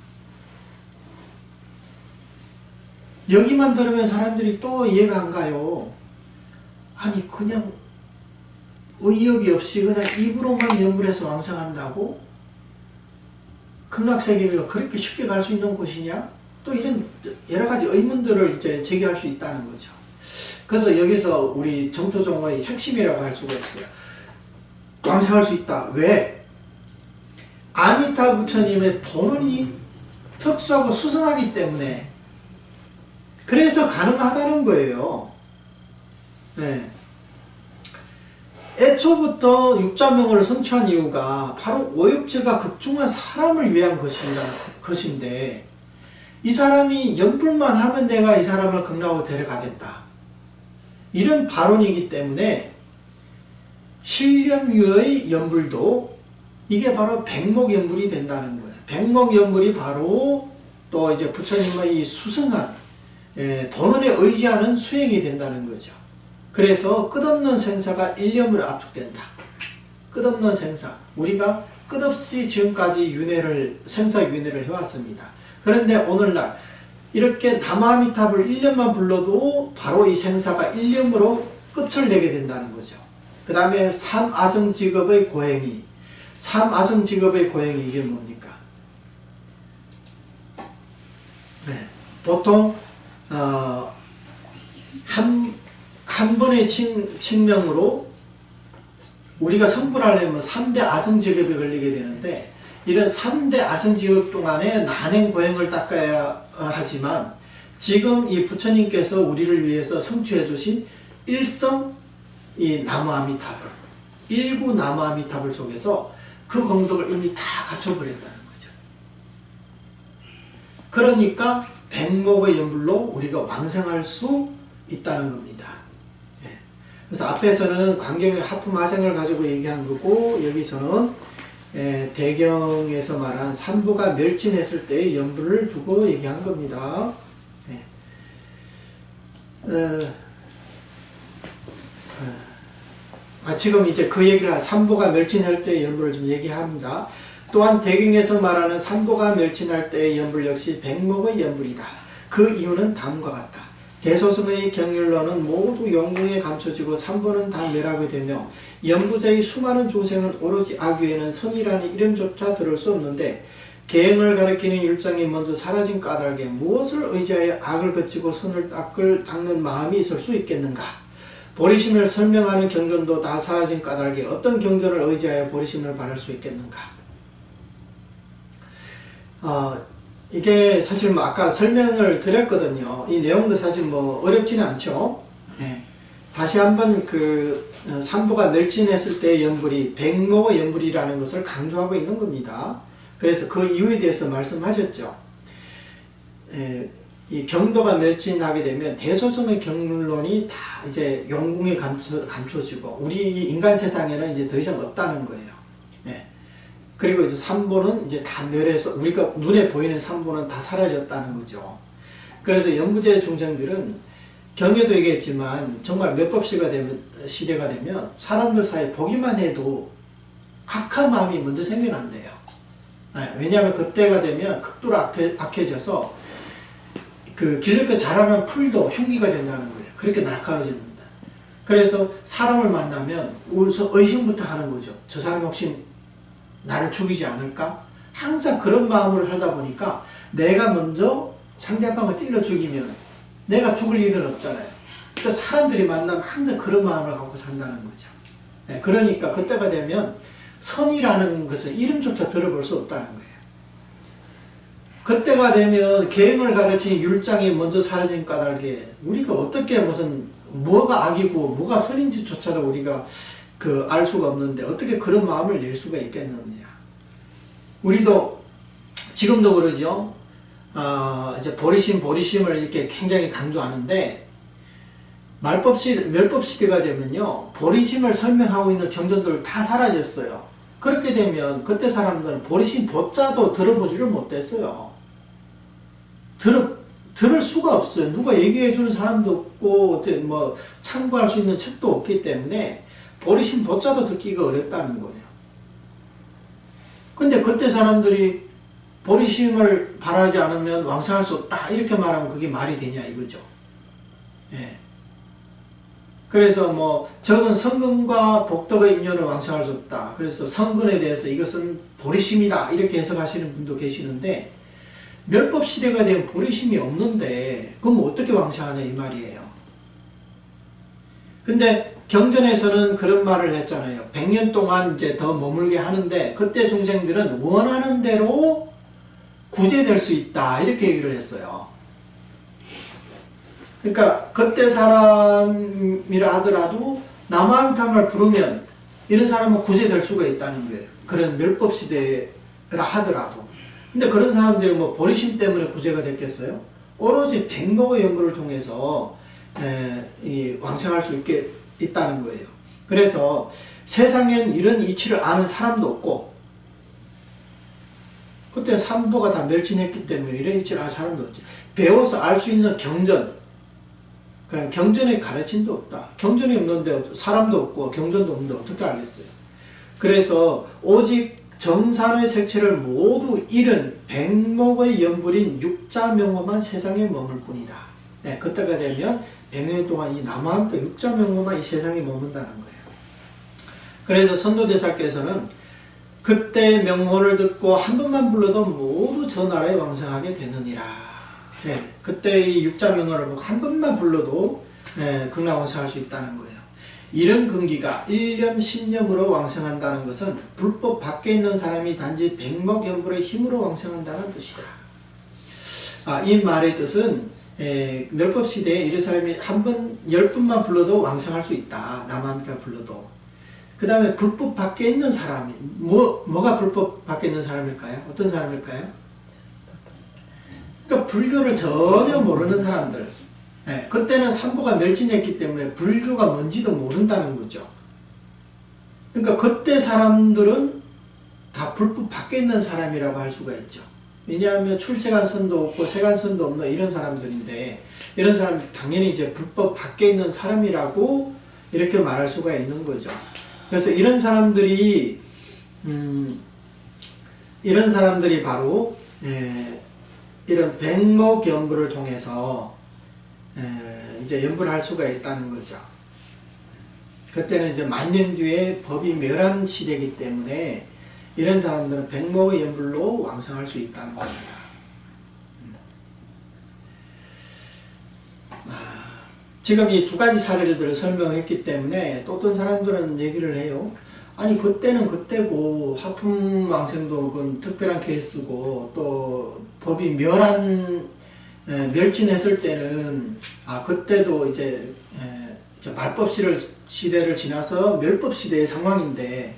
여기만 들으면 사람들이 또 이해가 안 가요. 아니 그냥 의욕이 없이 그냥 입으로만 연불해서 왕생한다고? 극락세계가 그렇게 쉽게 갈 수 있는 곳이냐? 또 이런 여러 가지 의문들을 이제 제기할 수 있다는 거죠. 그래서 여기서 우리 정토종의 핵심이라고 할 수가 있어요. 왕생할 수 있다. 왜? 아미타 부처님의 본원이 특수하고 수승하기 때문에, 그래서 가능하다는 거예요. 네. 애초부터 육자명을 성취한 이유가 바로 오욕죄가 극중한 사람을 위한 것인데, 이 사람이 연불만 하면 내가 이 사람을 극락으로 데려가겠다, 이런 발언이기 때문에 신념유의 연불도 이게 바로 백목연불이 된다는 거예요. 백목연불이 바로 또 이제 부처님의 수승한 본원에 의지하는 수행이 된다는 거죠. 그래서 끝없는 생사가 일념으로 압축된다. 끝없는 생사. 우리가 끝없이 지금까지 생사 윤회를 해왔습니다. 그런데 오늘날 이렇게 남아미탑을 1년만 불러도 바로 이 생사가 1년으로 끝을 내게 된다는 거죠. 그 다음에 삼아성직업의 고행이, 삼아성직업의 고행이 이게 뭡니까? 네, 보통 한 번의 칭명으로 우리가 성불하려면 3대 아성직업에 걸리게 되는데, 이런 3대 아성직업 동안에 난행 고행을 닦아야 하지만, 지금 이 부처님께서 우리를 위해서 성취해 주신 일성 이 나무아미탑을, 일구 나무아미탑을 속에서 그 공덕을 이미 다 갖춰버렸다는 거죠. 그러니까 백목의 연불로 우리가 왕생할 수 있다는 겁니다. 예. 그래서 앞에서는 광경의 하품하생을 가지고 얘기한 거고, 여기서는 대경에서 말한 삼부가 멸진했을 때의 연불을 두고 얘기한 겁니다. 예. 지금 이제 그 얘기를 삼부가 멸진할 때의 연불을 좀 얘기합니다. 또한 대경에서 말하는 삼부가 멸진할 때의 연불 역시 백목의 연불이다. 그 이유는 다음과 같다. 대소승의 경률로는 모두 영궁에 감춰지고 삼부는 다 멸하게 되며, 연부자의 수많은 중생은 오로지 악유에는 선이라는 이름조차 들을 수 없는데, 계행을 가리키는 율장이 먼저 사라진 까닭에 무엇을 의지하여 악을 그치고 선을 닦는 마음이 있을 수 있겠는가? 보리심을 설명하는 경전도 다 사라진 까닭에 어떤 경전을 의지하여 보리심을 바를 수 있겠는가? 이게 사실 아까 설명을 드렸거든요. 이 내용도 사실 어렵지는 않죠. 네. 다시 한번 삼부가 멸진했을 때의 연불이 백목의 연불이라는 것을 강조하고 있는 겁니다. 그래서 그 이유에 대해서 말씀하셨죠. 이 경도가 멸진하게 되면 대소승의 경륜론이 다 이제 영궁에 감춰지고, 우리 인간 세상에는 이제 더 이상 없다는 거예요. 네. 그리고 이제 삼보는 이제 다 멸해서 우리가 눈에 보이는 삼보는 다 사라졌다는 거죠. 그래서 연부제 중생들은 경에도 얘기했지만 정말 몇법 시대가 되면 사람들 사이에 보기만 해도 악한 마음이 먼저 생겨난대요. 네. 왜냐하면 그때가 되면 극도로 악해져서 길 옆에 자라는 풀도 흉기가 된다는 거예요. 그렇게 날카로워집니다. 그래서 사람을 만나면 우선 의심부터 하는 거죠. 저 사람이 혹시 나를 죽이지 않을까? 항상 그런 마음을 하다 보니까 내가 먼저 상대방을 찔러 죽이면 내가 죽을 일은 없잖아요. 그러니까 사람들이 만나면 항상 그런 마음을 갖고 산다는 거죠. 네, 그러니까 그때가 되면 선이라는 것을 이름조차 들어볼 수 없다는 거예요. 그때가 되면 계행을 가르치는 율장이 먼저 사라진 까닭에 우리가 어떻게 뭐가 악이고 뭐가 선인지조차도 우리가 알 수가 없는데 어떻게 그런 마음을 낼 수가 있겠느냐. 우리도 지금도 그러죠. 이제 보리심을 이렇게 굉장히 강조하는데, 멸법 시대가 되면요, 보리심을 설명하고 있는 경전들 다 사라졌어요. 그렇게 되면 그때 사람들은 보리심 보자도 들어보지를 못했어요. 들을 수가 없어요. 누가 얘기해 주는 사람도 없고, 참고할 수 있는 책도 없기 때문에 보리심 보자도 듣기가 어렵다는 거예요. 근데 그때 사람들이 보리심을 바라지 않으면 왕생할 수 없다 이렇게 말하면 그게 말이 되냐 이거죠. 예. 그래서 적은 성근과 복덕의 인연을 왕생할 수 없다. 그래서 성근에 대해서 이것은 보리심이다 이렇게 해석하시는 분도 계시는데, 멸법 시대가 되면 보리심이 없는데 그럼 어떻게 왕생하냐 이 말이에요. 근데 경전에서는 그런 말을 했잖아요. 100년 동안 이제 더 머물게 하는데 그때 중생들은 원하는 대로 구제될 수 있다 이렇게 얘기를 했어요. 그러니까 그때 사람이라 하더라도 남아미탐을 부르면 이런 사람은 구제될 수가 있다는 거예요. 그런 멸법 시대라 하더라도. 근데 그런 사람들이 보리심 때문에 구제가 됐겠어요? 오로지 백목의 연구를 통해서 왕생할 수 있다는 거예요. 그래서 세상엔 이런 이치를 아는 사람도 없고, 그때 삼보가 다 멸진했기 때문에 이런 이치를 아는 사람도 없지. 배워서 알 수 있는 경전, 그냥 경전의 가르침도 없다. 경전이 없는데 사람도 없고 경전도 없는데 어떻게 알겠어요? 그래서 오직 정산의 색채를 모두 잃은 백목의 연불인 육자명호만 세상에 머물 뿐이다. 네, 그때가 되면 100년 동안 이 남아함도 육자명호만 이 세상에 머문다는 거예요. 그래서 선도대사께서는 그때 명호를 듣고 한 번만 불러도 모두 저 나라에 왕성하게 되느니라. 네, 그때 이 육자명호를 보고 한 번만 불러도 극락왕성할 수 있다는 거예요. 이런 근기가 1년 10년으로 왕성한다는 것은 불법 밖에 있는 사람이 단지 백목연불의 힘으로 왕성한다는 뜻이다. 이 말의 뜻은 멸법 시대에 이런 사람이 한 번, 10분만 불러도 왕성할 수 있다. 남아함자 불러도. 그 다음에 불법 밖에 있는 사람이 뭐가 불법 밖에 있는 사람일까요? 어떤 사람일까요? 그러니까 불교를 전혀 모르는 사람들. 그때는 삼보가 멸진했기 때문에 불교가 뭔지도 모른다는 거죠. 그러니까 그때 사람들은 다 불법 밖에 있는 사람이라고 할 수가 있죠. 왜냐하면 출세간선도 없고 세간선도 없는 이런 사람들인데, 이런 사람 당연히 이제 불법 밖에 있는 사람이라고 이렇게 말할 수가 있는 거죠. 그래서 이런 사람들이 바로 이런 백목연불을 통해서 이제 연불을 할 수가 있다는 거죠. 그때는 이제 만년 뒤에 법이 멸한 시대이기 때문에 이런 사람들은 백목의 연불로 왕성할 수 있다는 겁니다. 지금 이 두 가지 사례를 설명했기 때문에 또 어떤 사람들은 얘기를 해요. 아니 그때는 그때고 하품왕생도 그건 특별한 케이스고 또 법이 멸진했을 때는 그때도 이제 말법 시대를 지나서 멸법 시대의 상황인데,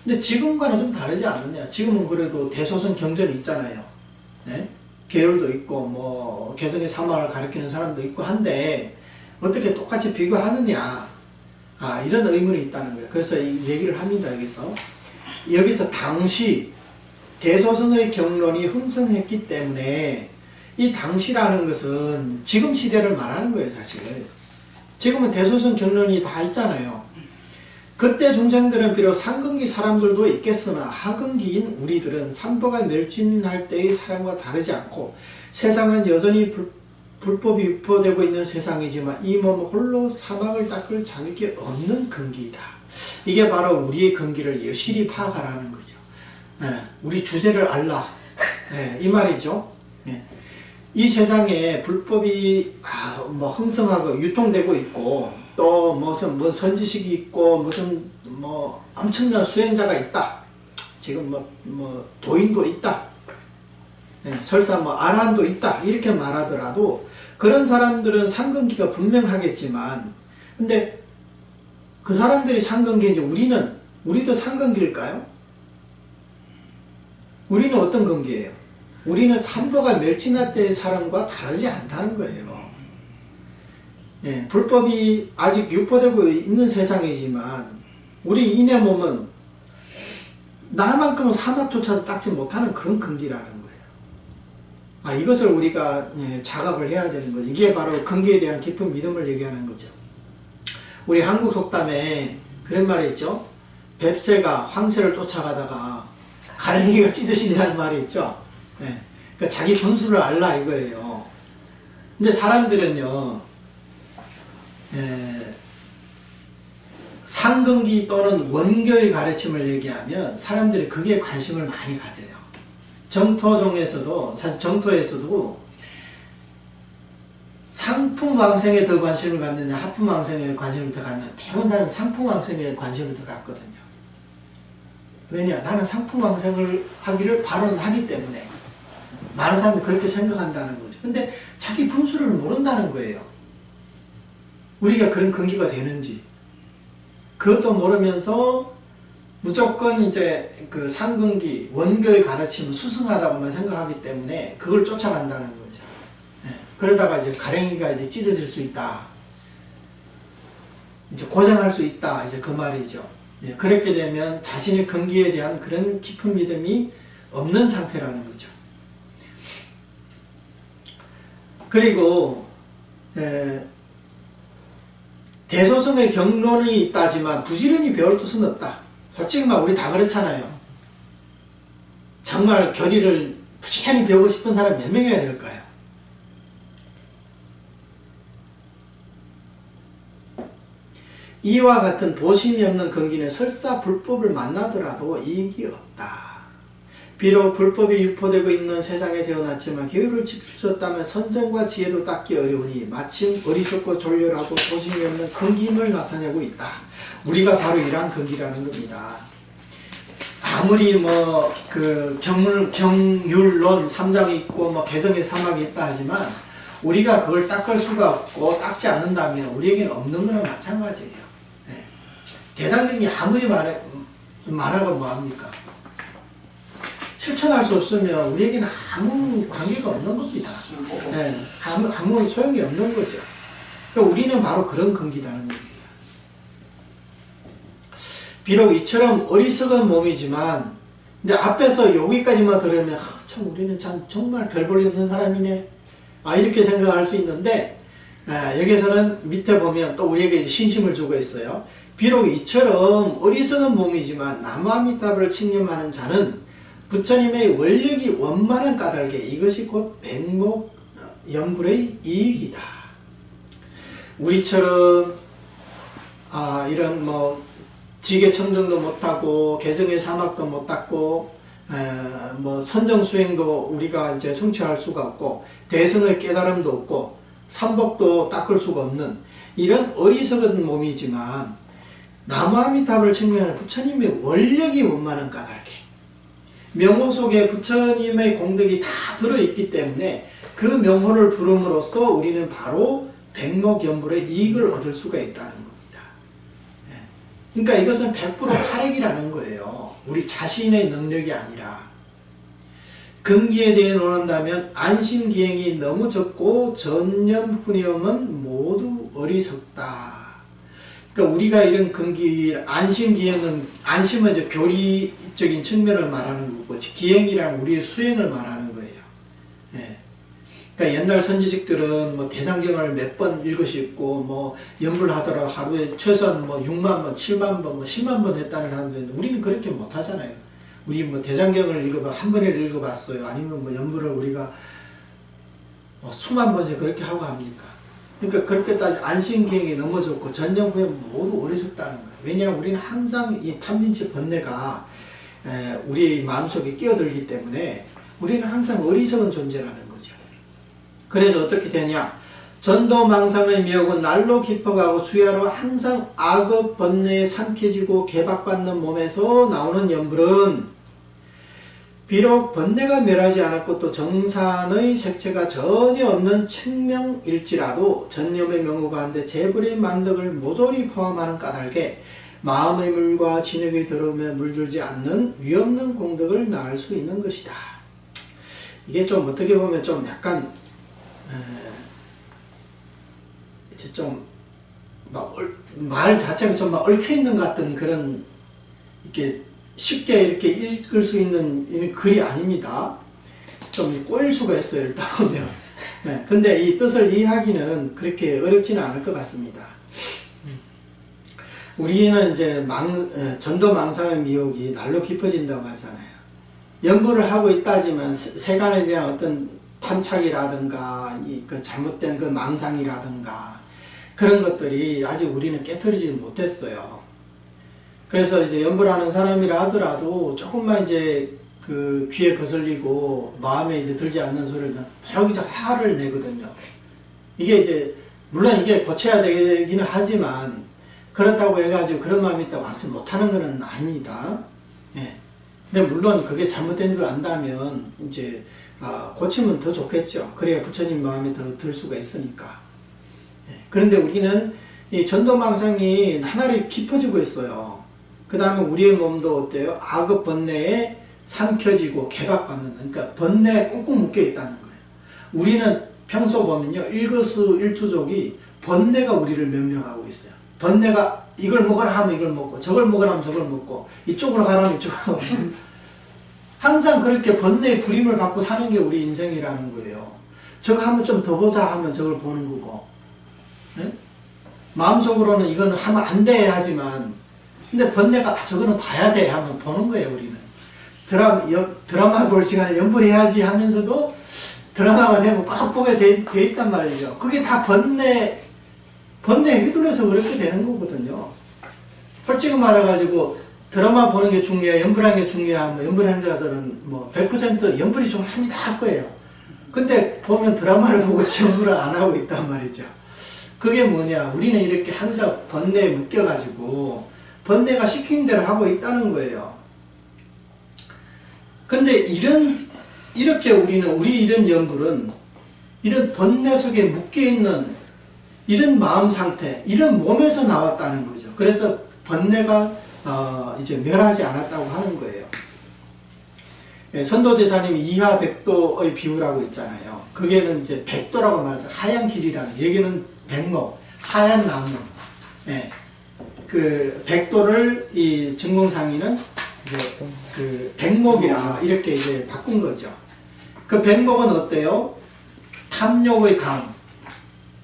근데 지금과는 좀 다르지 않느냐. 지금은 그래도 대소선 경전이 있잖아요. 네? 계율도 있고 뭐 개성의 사막을 가리키는 사람도 있고 한데 어떻게 똑같이 비교하느냐. 이런 의문이 있다는 거예요. 그래서 이 얘기를 합니다. 여기서 당시 대소선의 경론이 흥성했기 때문에 이 당시라는 것은 지금 시대를 말하는 거예요. 사실 지금은 대소선 경론이 다 있잖아요. 그때 중생들은 비록 상근기 사람들도 있겠으나 하근기인 우리들은 삼보가 멸진할 때의 사람과 다르지 않고 세상은 여전히 불법이 유포되고 있는 세상이지만 이 몸 홀로 사막을 닦을 자격이 없는 근기이다. 이게 바로 우리의 근기를 여실히 파악하라는 거죠. 우리 주제를 알라. 이 말이죠. 이 세상에 불법이 흥성하고 유통되고 있고 또 무슨 선지식이 있고 무슨 엄청난 수행자가 있다. 지금 도인도 있다. 설사 아라한도 있다. 이렇게 말하더라도 그런 사람들은 상근기가 분명하겠지만, 근데 그 사람들이 상근기인지 우리도 상근기일까요? 우리는 어떤 근기예요? 우리는 삼보가 멸진할 때의 사람과 다르지 않다는 거예요. 불법이 아직 유포되고 있는 세상이지만 우리 인의 몸은 나만큼은 사막조차도 닦지 못하는 그런 근기라는 거예요. 이것을 우리가 자각을 해야 되는 거죠. 이게 바로 근기에 대한 깊은 믿음을 얘기하는 거죠. 우리 한국 속담에 그런 말이 있죠. 뱁새가 황새를 쫓아가다가 가랭이가 찢으신다는 말이 있죠. 그러니까 자기 분수를 알라 이거예요. 근데 사람들은요, 상근기 또는 원교의 가르침을 얘기하면 사람들이 그게 관심을 많이 가져요. 정토종에서도, 사실 정토에서도 상품왕생에 더 관심을 갖느냐 하품왕생에 관심을 더 갖느냐, 대부분 사람은 상품왕생에 관심을 더 갖거든요. 왜냐? 나는 상품왕생을 하기를 발언하기 때문에 많은 사람들이 그렇게 생각한다는 거죠. 근데 자기 분수를 모른다는 거예요. 우리가 그런 근기가 되는지 그것도 모르면서 무조건 이제 그 상근기 원교의 가르침을 수승하다고만 생각하기 때문에 그걸 쫓아간다는 거죠. 그러다가 이제 가랭이가 이제 찢어질 수 있다. 이제 고생할 수 있다. 이제 그 말이죠. 그렇게 되면 자신의 근기에 대한 그런 깊은 믿음이 없는 상태라는 거죠. 그리고 대소성의 경론이 있다지만 부지런히 배울 뜻은 없다. 솔직히 막 우리 다 그렇잖아요. 정말 교리를 부지런히 배우고 싶은 사람 몇 명이나 될까요? 이와 같은 도심이 없는 근기는 설사 불법을 만나더라도 이익이 없다. 비록 불법이 유포되고 있는 세상에 태어났지만 계율을 지킬 수 없다면 선정과 지혜도 닦기 어려우니 마침 어리석고 졸렬하고 도심이 없는 근기임을 나타내고 있다. 우리가 바로 이러한 근기라는 겁니다. 아무리 뭐 그 경율론 3장이 있고 뭐 개성의 사막이 있다 하지만 우리가 그걸 닦을 수가 없고 닦지 않는다면 우리에게는 없는 거나 마찬가지예요. 네. 대상적인 게 아무리 말하고 뭐합니까? 실천할 수 없으면 우리에게는 아무 관계가 없는 겁니다. 네. 아무 소용이 없는 거죠. 그러니까 우리는 바로 그런 근기라는 겁니다. 비록 이처럼 어리석은 몸이지만 근데 앞에서 여기까지만 들으면 참 우리는 참 정말 별 볼일 없는 사람이네 이렇게 생각할 수 있는데 여기서는 밑에 보면 또 우리에게 신심을 주고 있어요. 비록 이처럼 어리석은 몸이지만 나무아미타불을 칭념하는 자는 부처님의 원력이 원만한 까닭에 이것이 곧 백목 연불의 이익이다. 우리처럼 이런 뭐 지계청정도 못하고 개정의 사막도 못 닦고 뭐 선정수행도 우리가 이제 성취할 수가 없고 대성의 깨달음도 없고 삼복도 닦을 수가 없는 이런 어리석은 몸이지만 나무아미타불을 칭명하는 부처님의 원력이 원만한 까닭에 명호 속에 부처님의 공덕이 다 들어있기 때문에 그 명호를 부름으로써 우리는 바로 백목연불의 이익을 얻을 수가 있다는 겁니다. 그러니까 이것은 100% 탈핵이라는 거예요. 우리 자신의 능력이 아니라. 근기에 대해 논한다면 안심기행이 너무 적고 전념후념은 모두 어리석다. 그러니까 우리가 이런 근기, 안심기행은, 안심은 이제 교리적인 측면을 말하는 거고, 기행이란 우리의 수행을 말하는 거예요. 예. 그러니까 옛날 선지식들은 뭐 대장경을 몇 번 읽으시고 뭐 연불하더라 하루에 최소한 뭐 6만 번, 7만 번, 뭐 10만 번 했다는 사람들 우리는 그렇게 못 하잖아요. 우리 뭐 대장경을 읽어봐 한 번에 읽어봤어요. 아니면 뭐 연불을 우리가 뭐 수만 번씩 그렇게 하고 합니까? 그러니까 그렇게 따지 안심기행이 너무 좋고 전념후에 모두 어리석다는 거예요. 왜냐하면 우리는 항상 이 탐진치 번뇌가 우리 마음속에 끼어들기 때문에 우리는 항상 어리석은 존재라는 거죠. 그래서 어떻게 되냐? 전도망상의 미혹은 날로 깊어가고 주야로 항상 악업 번뇌에 삼켜지고 개박받는 몸에서 나오는 연불은 비록 번뇌가 멸하지 않았고 또 정산의 색채가 전혀 없는 청명일지라도 전념의 명호 가운데 재불의 만덕을 모조리 포함하는 까닭에 마음의 물과 진흙이 들어오며 물들지 않는 위없는 공덕을 낳을 수 있는 것이다. 이게 좀 어떻게 보면 좀 약간 이제 좀 말 자체가 좀 막 얽혀있는 것 같은 그런 이렇게 쉽게 이렇게 읽을 수 있는 글이 아닙니다. 좀 꼬일 수가 있어요, 일단 보면. 네, 근데 이 뜻을 이해하기는 그렇게 어렵지는 않을 것 같습니다. 우리는 이제 전도망상의 미혹이 날로 깊어진다고 하잖아요. 연구를 하고 있다지만 세간에 대한 어떤 탐착이라든가 그 잘못된 그 망상이라든가 그런 것들이 아직 우리는 깨트리지 못했어요. 그래서 이제 연불하는 사람이라 하더라도 조금만 이제 그 귀에 거슬리고 마음에 이제 들지 않는 소리를 바로 이제 화를 내거든요. 이게 이제 물론 이게 고쳐야 되기는 하지만 그렇다고 해가지고 그런 마음이 있다고 완전 못하는 것은 아닙니다. 예. 근데 물론 그게 잘못된 줄 안다면 이제 고치면 더 좋겠죠. 그래야 부처님 마음에 더 들 수가 있으니까. 예. 그런데 우리는 이 전도망상이 하나를 깊어지고 있어요. 그 다음에 우리의 몸도 어때요? 악업 번뇌에 삼켜지고 개박받는, 그러니까 번뇌에 꽁꽁 묶여 있다는 거예요. 우리는 평소 보면요, 일거수일투족이 번뇌가 우리를 명령하고 있어요. 번뇌가 이걸 먹으라 하면 이걸 먹고, 저걸 먹으라 하면 저걸 먹고, 이쪽으로 가라 하면 이쪽으로 가고. 항상 그렇게 번뇌의 구림을 받고 사는 게 우리 인생이라는 거예요. 저거 하면 좀 더 보자 하면 저걸 보는 거고, 네? 마음속으로는 이거는 하면 안 돼 하지만, 근데 번뇌가 저거는 봐야 돼 하면 보는 거예요, 우리는. 드라마 볼 시간에 연불해야지 하면서도 드라마가 되면 꼭 보게 돼 있단 말이죠. 그게 다 번뇌에 휘둘려서 그렇게 되는 거거든요. 솔직히 말해가지고 드라마 보는 게 중요해, 연불하는 게 중요하면 연불하는 자들은 뭐 100% 연불이 중요합니다 할 거예요. 근데 보면 드라마를 보고 연불을 안 하고 있단 말이죠. 그게 뭐냐, 우리는 이렇게 항상 번뇌에 묶여가지고 번뇌가 시키는 대로 하고 있다는 거예요. 근데 이렇게 우리 이런 연불은 이런 번뇌 속에 묶여있는 이런 마음 상태, 이런 몸에서 나왔다는 거죠. 그래서 번뇌가 이제 멸하지 않았다고 하는 거예요. 예, 선도대사님이 이하 백도의 비유라고 있잖아요. 그게는 이제 백도라고 말하죠. 하얀 길이라는, 여기는 백목, 하얀 나무. 예, 그 백도를 이 증공상인은 이제 그 백목이라 이렇게 이제 바꾼 거죠. 그 백목은 어때요? 탐욕의 강,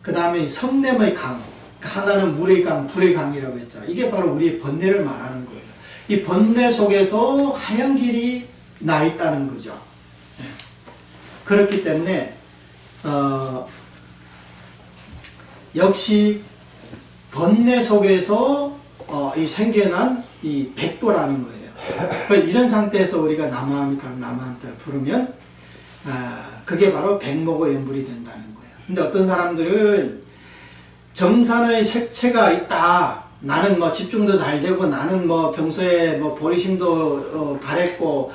그 다음에 성냄의 강, 하나는 물의 강, 불의 강이라고 했잖아요. 이게 바로 우리의 번뇌를 말하는 거예요. 이 번뇌 속에서 하얀 길이 나 있다는 거죠. 네. 그렇기 때문에 역시 번뇌 속에서 이 생겨난 이 백도라는 거예요. 그러니까 이런 상태에서 우리가 남아미타를 부르면 그게 바로 백목의 연불이 된다는 거예요. 근데 어떤 사람들은 정산의 색채가 있다. 나는 뭐 집중도 잘 되고, 나는 뭐 평소에 뭐 보리심도 바랬고,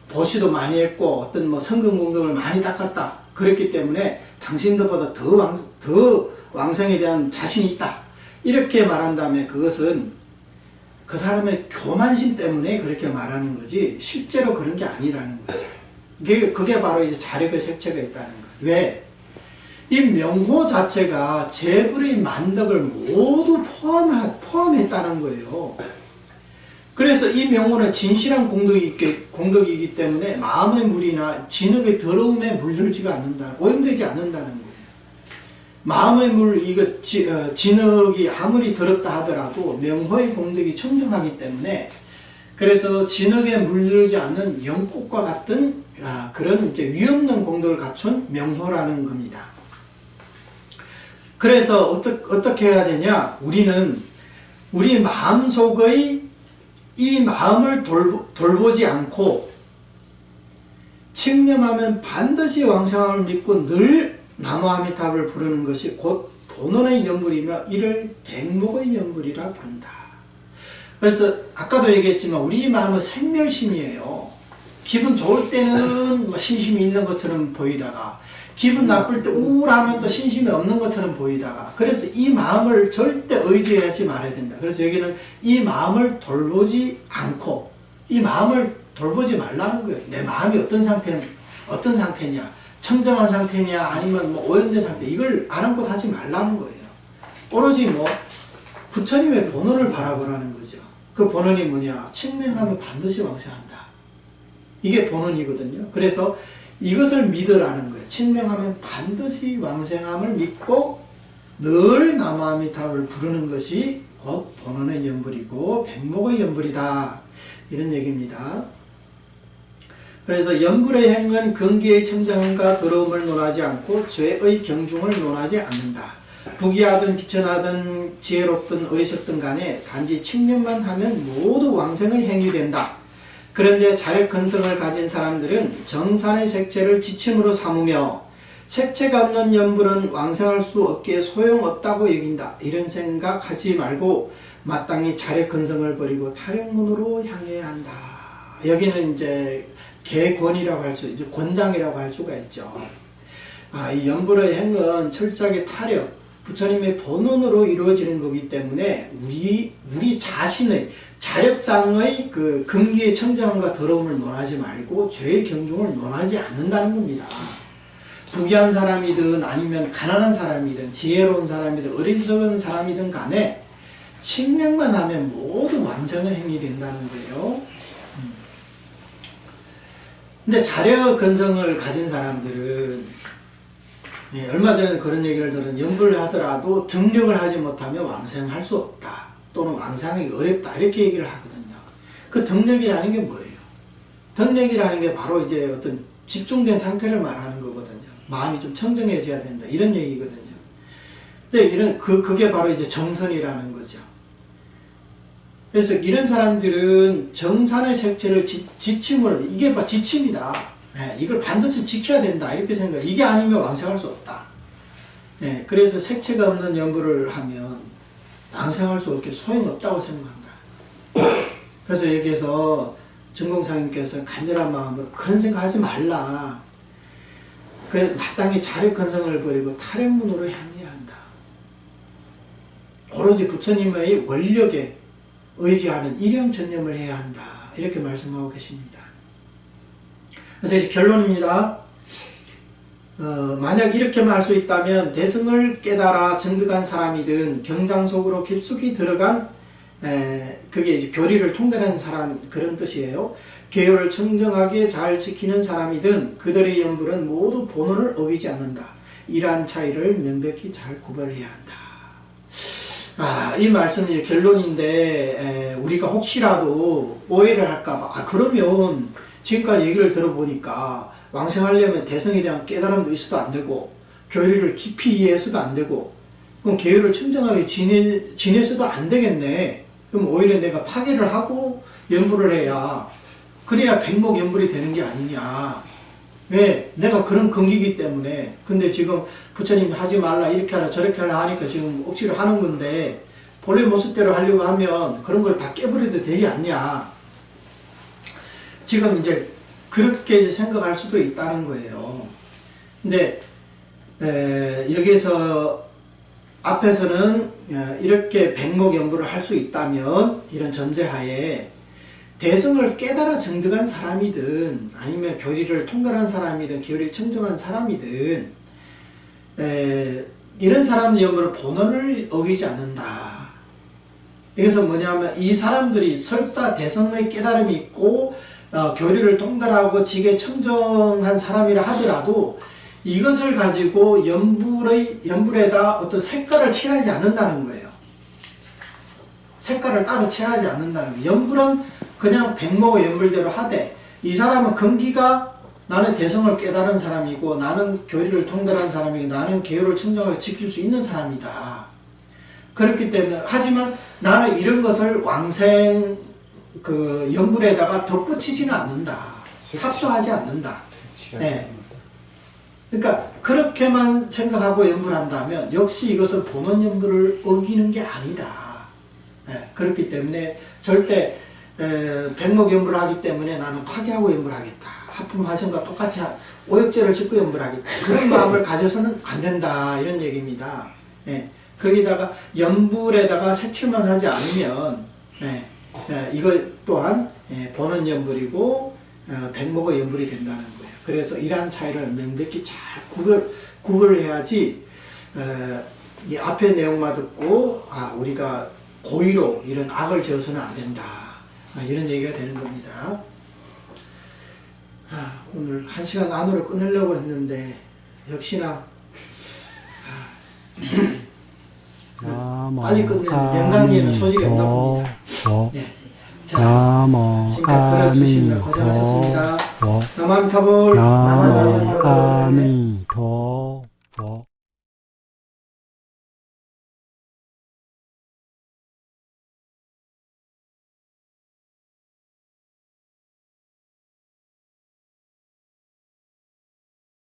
보시도 많이 했고, 어떤 뭐 성근공덕을 많이 닦았다. 그랬기 때문에 당신들보다 더 왕성에 대한 자신이 있다. 이렇게 말한다면 그것은 그 사람의 교만심 때문에 그렇게 말하는 거지, 실제로 그런 게 아니라는 거죠. 그게 바로 이제 자력의 색채가 있다는 거예요. 왜? 이 명호 자체가 재불의 만덕을 모두 포함했다는 거예요. 그래서 이 명호는 진실한 공덕이기 때문에 마음의 물이나 진흙의 더러움에 물들지가 않는다, 오염되지 않는다는 거예요. 마음의 물, 진흙이 아무리 더럽다 하더라도 명호의 공덕이 청정하기 때문에, 그래서 진흙에 물들지 않는 영꽃과 같은 그런 이제 위없는 공덕을 갖춘 명호라는 겁니다. 그래서 어떻게 해야 되냐? 우리는 우리 마음속의 이 마음을 돌보지 않고 칭념하면 반드시 왕성함을 믿고 늘 나무아미타불을 부르는 것이 곧 본원의 연불이며 이를 백목의 연불이라 부른다. 그래서 아까도 얘기했지만 우리 마음은 생멸심이에요. 기분 좋을 때는 뭐 신심이 있는 것처럼 보이다가, 기분 나쁠 때 우울하면 또 신심이 없는 것처럼 보이다가, 그래서 이 마음을 절대 의지하지 말아야 된다. 그래서 여기는 이 마음을 돌보지 않고, 이 마음을 돌보지 말라는 거예요. 내 마음이 어떤 상태냐, 청정한 상태냐, 아니면 뭐 오염된 상태, 이걸 아랑곳하지 말라는 거예요. 오로지 뭐 부처님의 본원을 바라보라는 거죠. 그 본원이 뭐냐? 칭명하면 반드시 왕생한다. 이게 본원이거든요. 그래서 이것을 믿으라는 거예요. 칭명하면 반드시 왕생함을 믿고 늘 나무아미타불을 부르는 것이 곧 본원의 연불이고 백목의 연불이다. 이런 얘기입니다. 그래서 연불의 행은 근기의 청정함과 더러움을 논하지 않고 죄의 경중을 논하지 않는다. 부귀하든 비천하든 지혜롭든 어리석든 간에 단지 칭념만 하면 모두 왕생의 행위 된다. 그런데 자력 근성을 가진 사람들은 정산의 색채를 지침으로 삼으며 색채가 없는 연불은 왕생할 수 없기에 소용없다고 여긴다. 이런 생각하지 말고 마땅히 자력 근성을 버리고 타령문으로 향해야 한다. 여기는 이제 개권이라고 할 수, 이제 권장이라고 할 수가 있죠. 이 연불의 행은 철저하게 타력, 부처님의 본원으로 이루어지는 거기 때문에 우리 자신의 자력상의 그 근기의 청정함과 더러움을 논하지 말고 죄의 경중을 논하지 않는다는 겁니다. 부귀한 사람이든 아니면 가난한 사람이든 지혜로운 사람이든 어리석은 사람이든 간에 칭명만 하면 모두 완전한 행위 된다는 거예요. 근데 자력 근성을 가진 사람들은 얼마 전에 그런 얘기를 들은, 연불을 하더라도 등력을 하지 못하면 왕생할 수 없다, 또는 왕생하기 어렵다, 이렇게 얘기를 하거든요. 그 등력이라는 게 뭐예요? 덕력이라는 게 바로 이제 어떤 집중된 상태를 말하는 거거든요. 마음이 좀 청정해져야 된다. 이런 얘기거든요. 근데 그게 바로 이제 정선이라는 거죠. 그래서 이런 사람들은 정산의 색채를 지침을, 이게 지침이다. 네, 이걸 반드시 지켜야 된다. 이렇게 생각해요. 이게 아니면 왕생할 수 없다. 네, 그래서 색채가 없는 연부를 하면 왕생할 수 없게 소용없다고 생각한다. 그래서 여기에서 전공사님께서 간절한 마음으로 그런 생각하지 말라. 그래, 마땅히 자력건성을 버리고 탈행문으로 향해야 한다. 오로지 부처님의 원력에 의지하는 일형전념을 해야 한다. 이렇게 말씀하고 계십니다. 그래서 이제 결론입니다. 만약 이렇게만 할 수 있다면 대승을 깨달아 정득한 사람이든 경장 속으로 깊숙이 들어간 그게 이제 교리를 통달하는 사람, 그런 뜻이에요. 계율을 청정하게 잘 지키는 사람이든 그들의 연불은 모두 본원을 어기지 않는다. 이러한 차이를 명백히 잘 구별해야 한다. 이 말씀이 결론인데 우리가 혹시라도 오해를 할까봐 그러면 지금까지 얘기를 들어보니까 왕생하려면 대성에 대한 깨달음도 있어도 안 되고 교리를 깊이 이해해서도 안 되고 그럼 계율을 청정하게 지내서도 안 되겠네. 그럼 오히려 내가 파괴를 하고 연불을 해야 그래야 백목연불이 되는 게 아니냐. 왜? 내가 그런 근기이기 때문에. 근데 지금 부처님이 하지 말라 이렇게 하라 저렇게 하라 하니까 지금 억지로 하는 건데 본래 모습대로 하려고 하면 그런 걸 다 깨버려도 되지 않냐. 지금 이제 그렇게 이제 생각할 수도 있다는 거예요. 근데 여기에서 앞에서는 이렇게 백목연불을 할 수 있다면 이런 전제하에 대승을 깨달아 정득한 사람이든 아니면 교리를 통달한 사람이든 교리를 청정한 사람이든 이런 사람 연불을 본원을 어기지 않는다. 그래서 뭐냐면 이 사람들이 설사 대성의 깨달음이 있고 교리를 통달하고 지게 청정한 사람이라 하더라도 이것을 가지고 연불에다 어떤 색깔을 칠하지 않는다는 거예요. 색깔을 따로 칠하지 않는다는 거예요. 연불은 그냥 백목의 연불대로 하되 이 사람은 근기가 나는 대성을 깨달은 사람이고 나는 교리를 통달한 사람이고 나는 계율을 청정하게 지킬 수 있는 사람이다. 그렇기 때문에 하지만 나는 이런 것을 왕생 연불에다가 덧붙이지는 않는다. 삽수하지 않는다. 네. 그러니까 그렇게만 생각하고 연불한다면 역시 이것은 본원 연불을 어기는 게 아니다. 네. 그렇기 때문에 절대 백목 연불을 하기 때문에 나는 파괴하고 연불하겠다. 하품하성과 똑같이 오역죄를 짓고 연불하겠다. 그런 마음을 가져서는 안 된다. 이런 얘기입니다. 네. 거기다가 연불에다가 색칠만 하지 않으면 이거 또한 본원 연불이고 백목의 연불이 된다는 거예요. 그래서 이러한 차이를 명백히 잘 구별해야지 이 앞에 내용만 듣고 우리가 고의로 이런 악을 지어서는 안 된다. 이런 얘기가 되는 겁니다. 오늘 1시간 안으로 끊으려고 했는데 역시나 빨리 끝내는 영광리에는 소질이 없나 봅니다. 네. 자, 지금까지 들어주시면 고생하셨습니다. 나마미타불. 나마미타불.